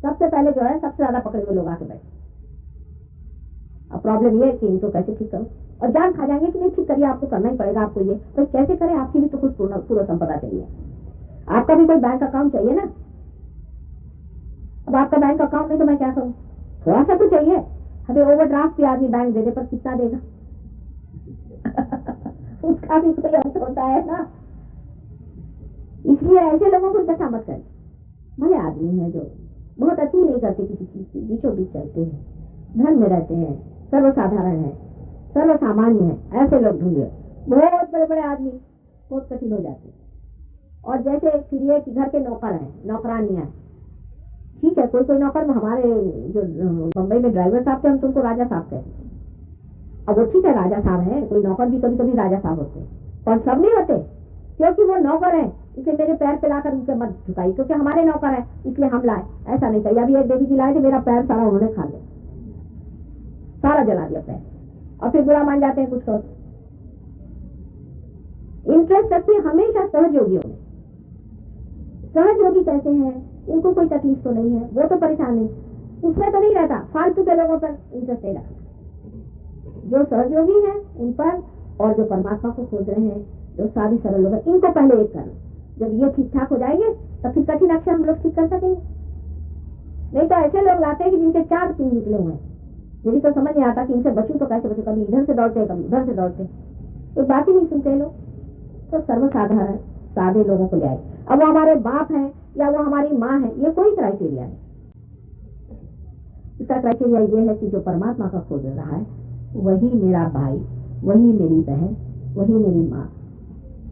सबसे पहले जो है सबसे ज्यादा पकड़े हुए लोग आके बैठे। अब प्रॉब्लम ये है कि इनको कैसे ठीक करो, और जान खा जाएंगे कि नहीं ठीक करिए, आपको करना ही पड़ेगा। आपको ये तो कैसे करें, आपकी भी तो कुछ पूरा संपदा चाहिए, आपका भी कोई बैंक अकाउंट चाहिए ना, अब आपका बैंक अकाउंट नहीं तो मैं क्या करूँ? थोड़ा सा तो चाहिए। हमें ओवरड्राफ्ट भी आदमी बैंक देने पर कितना देगा? उसका भी कोई अर्थ होता है ना। इसलिए ऐसे लोगों को इकट्ठा मत करें। भले आदमी है जो बहुत अच्छी नहीं करते किसी चीज की, बीचों बीच चलते हैं, धन में रहते हैं, सर्वसाधारण है, सर्वसामान्य है, ऐसे लोग ढूंढिए। बहुत बड़े बड़े आदमी बहुत कठिन हो जाते हैं। और जैसे फिर ये कि घर के नौकर हैं, नौकरानियां, ठीक है, कोई कोई नौकर में हमारे जो बम्बई में ड्राइवर साहब थे, हम तुमको राजा साहब कहते हैं। अब वो ठीक है राजा साहब है, कोई नौकर भी कभी कभी राजा साहब होते हैं, और सब नहीं होते। क्योंकि वो नौकर है इसलिए मेरे पैर पे लाकर उनके मत झुकाई, क्योंकि हमारे नौकर है इसलिए हम लाए, ऐसा नहीं करिए। अभी एक देवी जी लाए थे, मेरा पैर सारा उन्होंने खा लिया, सारा जला दिया पैर, और फिर बुरा मान जाते हैं कुछ को। इंटरेस्ट रखिए हमेशा सहयोगियों में। सहयोगी कैसे हैं? उनको कोई तकलीफ तो नहीं है, वो तो परेशान नहीं, उसमें तो नहीं रहता। फालतू के लोगों पर इंटरेस्ट नहीं रखना। जो सहयोगी है उन पर, और जो परमात्मा को खोज रहे हैं, जो सारी सरल लोग हैं, इनको पहले एक करना। जब ये ठीक ठाक हो जाएंगे तब फिर कठिन अक्षर हम लोग ठीक कर सकेंगे। नहीं तो ऐसे लोग लाते हैं कि जिनके 4 तीन निकले हुए हैं, ये भी तो समझ नहीं आता कि इनसे बचूं तो कैसे बचूं। कभी इधर से दौड़ते हैं, कभी उधर से दौड़ते, कोई बात ही नहीं सुनते लोग। तो सर्वसाधारण सादे लोगों को ले आए। अब वो हमारे बाप हैं या वो हमारी माँ है, ये कोई क्राइटेरिया नहीं। इसका क्राइटेरिया ये है कि जो परमात्मा का खोज रहा है वही मेरा भाई, वही मेरी बहन, वही मेरी माँ।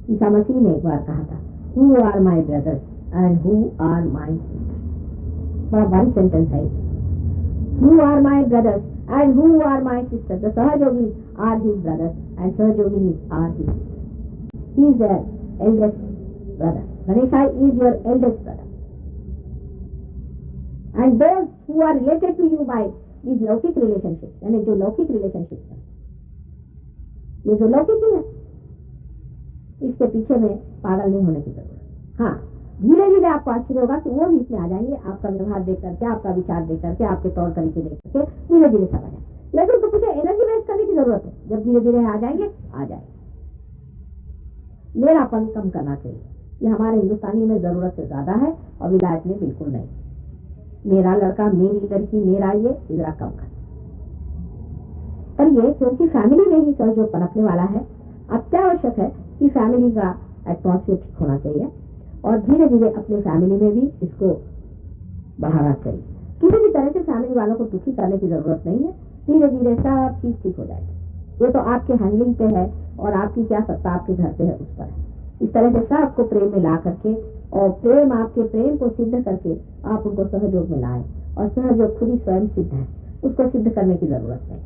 ईसा मसीह ने एक बार कहा था, who are my brothers and who are my sister. बड़ा भारी सेंटेंस है। Who are my brothers and who are my sister. The सहयोगी आर हिज ब्रदर्स एंड सहयोगी are his, he is there eldest brother. Ganesha is your eldest brother and those who are related to you by this लौकिक relationship, यानी जो लौकिक relationship है, ये जो लौकिक ही है, इसके पीछे में पागल नहीं होने की जरूरत। हाँ, धीरे धीरे आपको आश्चर्य होगा कि वो भी इसमें आ जाएंगे, आपका व्यवहार देख करके, आपका विचार देख करके, आपके तौर तरीके देख करके धीरे धीरे सब आ जाए। लेकिन तो कुछ एनर्जी वेस्ट करने की जरूरत है। जब धीरे धीरे आ जाएंगे, आ जाए। मेरापन कम करना चाहिए, ये हमारे हिंदुस्तानी में जरूरत से ज्यादा है और विलायत में बिल्कुल नहीं। मेरा लड़का, मेरी लड़की, मेरा ये जरा कम कर। पर ये क्योंकि फैमिली में ही सहयोग पनपने वाला है, अत्यावश्यक है कि फैमिली का एटमॉस्फेयर ठीक होना चाहिए और धीरे धीरे अपने फैमिली में भी इसको बढ़ाना चाहिए। किसी भी तरह से फैमिली वालों को दुखी करने की जरूरत नहीं है। धीरे धीरे सब चीज ठीक हो जाएगी। ये तो आपके हैंडलिंग पे है और आपकी क्या सत्ता आपके घर पे है उस पर है। इस तरह से सबको प्रेम में ला करके और प्रेम, आपके प्रेम को सिद्ध करके आप उनको सहयोग में लाए, और सहयोग खुद ही स्वयं सिद्ध है, उसको सिद्ध करने की जरूरत नहीं।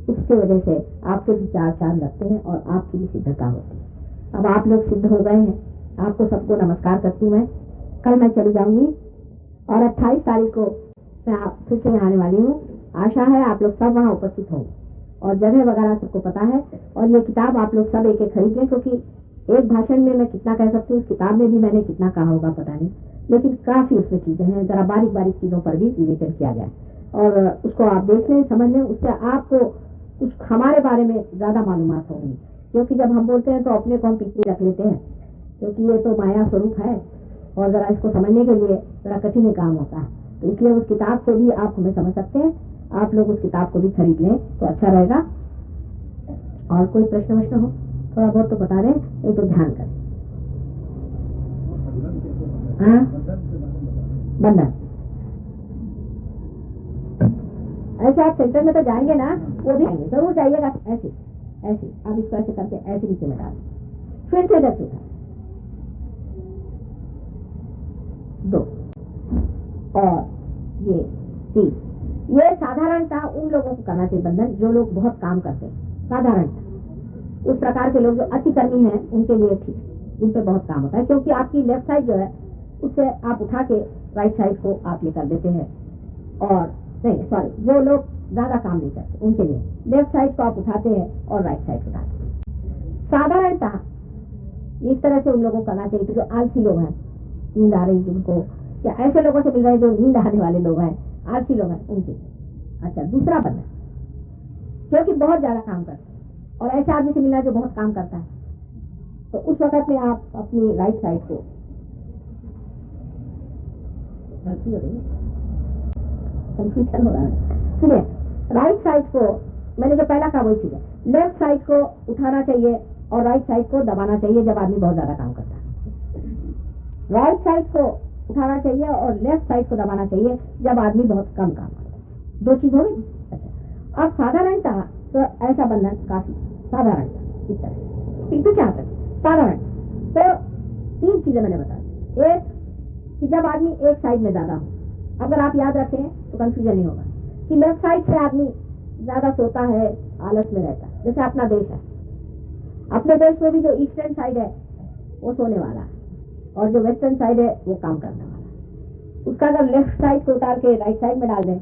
उसके वजह से आपके भी 4 चांद लगते हैं और आपकी भी सिद्धता होती है। अब आप लोग सिद्ध हो गए हैं, आपको सबको नमस्कार करती हूँ मैं। कल मैं चली जाऊंगी और 28 तारीख को मैं फिर से आने वाली हूँ। आशा है आप लोग सब वहाँ उपस्थित होंगे और जगह वगैरह सबको पता है। और ये किताब आप लोग सब एक एक खरीद लें, क्योंकि एक भाषण में मैं कितना कह सकती हूँ, उस किताब में भी मैंने कितना कहा होगा पता नहीं, लेकिन काफी उसमें चीजें हैं, जरा बारीक बारीक चीजों पर भी विवेचन किया गया है और उसको आप देख लें, समझ लें। उससे आपको कुछ हमारे बारे में ज्यादा मालूमात होंगी, क्योंकि जब हम बोलते हैं तो अपने को हम पीछे रख लेते हैं, क्योंकि ये तो माया स्वरूप है और जरा इसको समझने के लिए जरा कठिन काम होता है। तो इसलिए उस किताब से भी आप हमें समझ सकते हैं। आप लोग उस किताब को भी खरीद लें तो अच्छा रहेगा। और कोई प्रश्न वश्न हो थोड़ा बहुत तो बता दें, नहीं तो ध्यान करें। हाँ, बंधन ऐसे आप सेंटर में तो जाएंगे ना, वो भी आएंगे, जरूर जाइएगा। ऐसे ऐसे आप इसको ऐसे करके ऐसे नीचे में डालें, फिर से 10 उठा 2 और ये 3। ये साधारणता उन लोगों को करना चाहिए बंधन जो लोग बहुत काम करते हैं। साधारणता उस प्रकार के लोग जो अतिकर्मी हैं उनके लिए ठीक, जिन पे बहुत काम होता है, क्योंकि आपकी लेफ्ट साइड जो है उससे आप उठा के राइट साइड को आप ये कर देते हैं। और नहीं सॉरी, जो लोग ज्यादा काम नहीं करते उनके लिए लेफ्ट साइड को आप उठाते हैं और राइट साइड उठाते हैं। साधारणता इस तरह से उन लोगों को करना चाहिए जो आलसी लोग हैं, नींद आ रही जिनको, या ऐसे लोगों से मिल रहे हैं जो नींद आने वाले लोग हैं, आलसी लोग हैं उनके। अच्छा, दूसरा बंदा जो कि बहुत ज्यादा काम करते हैं और ऐसे आदमी से मिलना जो बहुत काम करता है, तो उस वक्त में आप अपनी राइट साइड को गलती हो रही है कंफ्यूजन हो रहा है। सुनिए, राइट साइड को मैंने जो पहला कहा वही चीज है, लेफ्ट साइड को उठाना चाहिए और राइट साइड को दबाना चाहिए जब आदमी बहुत ज्यादा काम करता है। राइट साइड को उठाना चाहिए और लेफ्ट साइड को दबाना चाहिए जब आदमी बहुत कम काम करता है। दो चीज हो गई। अच्छा, अब साधारणतः तो ऐसा बंधन काफी साधारण इस तरह, ठीक है, साधारण। तो तीन चीजें मैंने बता दी। एक कि जब आदमी एक साइड में ज्यादा हो, अगर आप याद रखें तो कंफ्यूजन नहीं होगा कि लेफ्ट साइड से आदमी ज्यादा सोता है, आलस में रहता है। जैसे अपना देश है, अपने देश में भी जो ईस्टर्न साइड है वो सोने वाला है और जो वेस्टर्न साइड है वो काम करने वाला है। उसका अगर लेफ्ट साइड को उतार के राइट साइड में डाल दें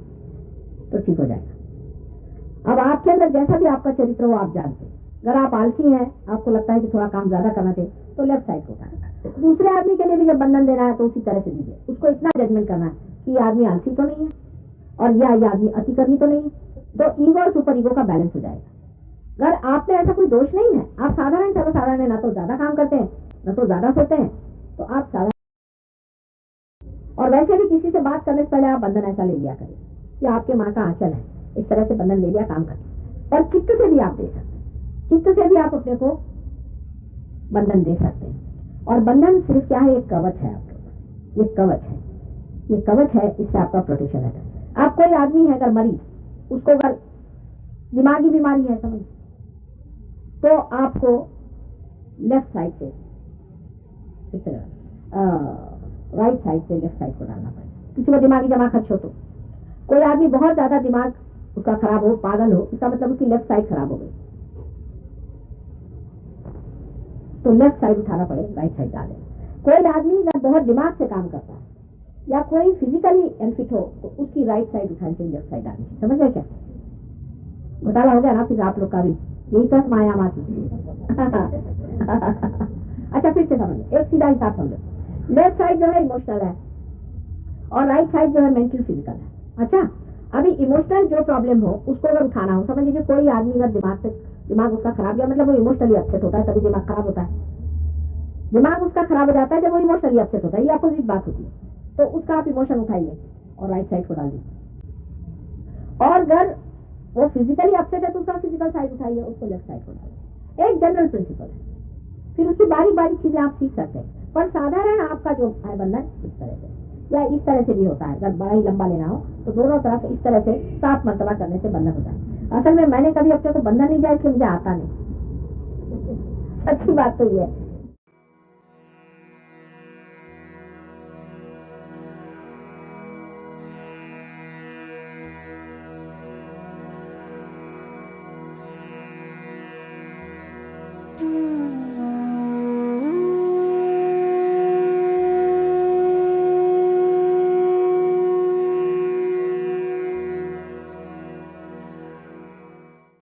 तो ठीक हो जाएगा। अब आपके अंदर जैसा भी आपका चरित्र हो आप जानते हैं। अगर आप आलसी हैं, आपको लगता है कि थोड़ा काम ज्यादा करना चाहिए, तो लेफ्ट साइड को उठाना। दूसरे आदमी के लिए भी जब बंधन देना है तो उसी तरह से दीजिए। उसको इतना जजमेंट करना है कि ये आदमी आलसी तो नहीं है और ये आदमी अतिकर्मी तो नहीं है, तो ईगो और सुपर ईगो का बैलेंस हो जाएगा। अगर आप में ऐसा कोई दोष नहीं है, आप साधारण सर्वसाधारण है, ना तो ज्यादा काम करते हैं ना तो ज्यादा सोते हैं, तो आप साधारण। और वैसे भी किसी से बात करने से पहले आप बंधन ऐसा ले लिया करें कि आपके माँ का आंचल है, इस तरह से बंधन ले लिया, काम करें। पर चित्त से भी आप दे सकते हैं, चित्त से भी आप अपने को बंधन दे सकते हैं। और बंधन सिर्फ क्या है, एक कवच है आपके ऊपर, ये कवच है, ये कवच है, इससे आपका प्रोटेक्शन रहता है। आप कोई आदमी है अगर मरीज, उसको अगर दिमागी बीमारी है समझ, तो आपको लेफ्ट साइड से इस तरह राइट साइड से लेफ्ट साइड को डालना पड़ेगा। किसी को दिमागी जमा खर्च हो, तो कोई आदमी बहुत ज्यादा दिमाग उसका खराब हो, पागल हो, इसका मतलब उसकी लेफ्ट साइड खराब हो गई, तो लेफ्ट साइड उठाना पड़ेगा, राइट साइड डालें। कोई आदमी अगर बहुत दिमाग से काम करता है या कोई फिजिकली अनफिट हो तो उसकी राइट साइड उठानी चाहिए, लेफ्ट साइड डालनी चाहिए। समझ गए क्या? घोटाला हो गया ना फिर आप लोग का भी, यही तो माया माती। अच्छा फिर से समझो, एक सीधा हिसाब समझो। लेफ्ट साइड जो है इमोशनल है और राइट साइड जो है मेंटल फिजिकल है। अच्छा, अभी इमोशनल जो प्रॉब्लम हो उसको अगर उठाना हो, समझ लीजिए कोई आदमी अगर दिमाग उसका खराब गया, मतलब वो इमोशनली अपसेट होता है, तभी दिमाग खराब होता है। दिमाग उसका खराब हो जाता है जब वो इमोशनली अपसेट होता है, ये अपोजिट बात होती है। तो उसका आप इमोशन उठाइए और राइट साइड को डाल दीजिए। और अगर वो फिजिकली अपसेट है तो उसका फिजिकल साइड उठाइए, उसको लेफ्ट साइड को डालिए। एक जनरल प्रिंसिपल है, फिर उसकी बारी बारी चीजें आप सीख सकते हैं। पर साधारण आपका जो है बंधन इस तरह से या इस तरह से भी होता है। अगर बड़ा ही लंबा लेना हो तो दोनों तरफ इस तरह से 7 मरतबा करने से बंधन होता है। असल में मैंने कभी अपने को बंधन नहीं किया इसलिए मुझे आता नहीं। अच्छी बात तो ये है।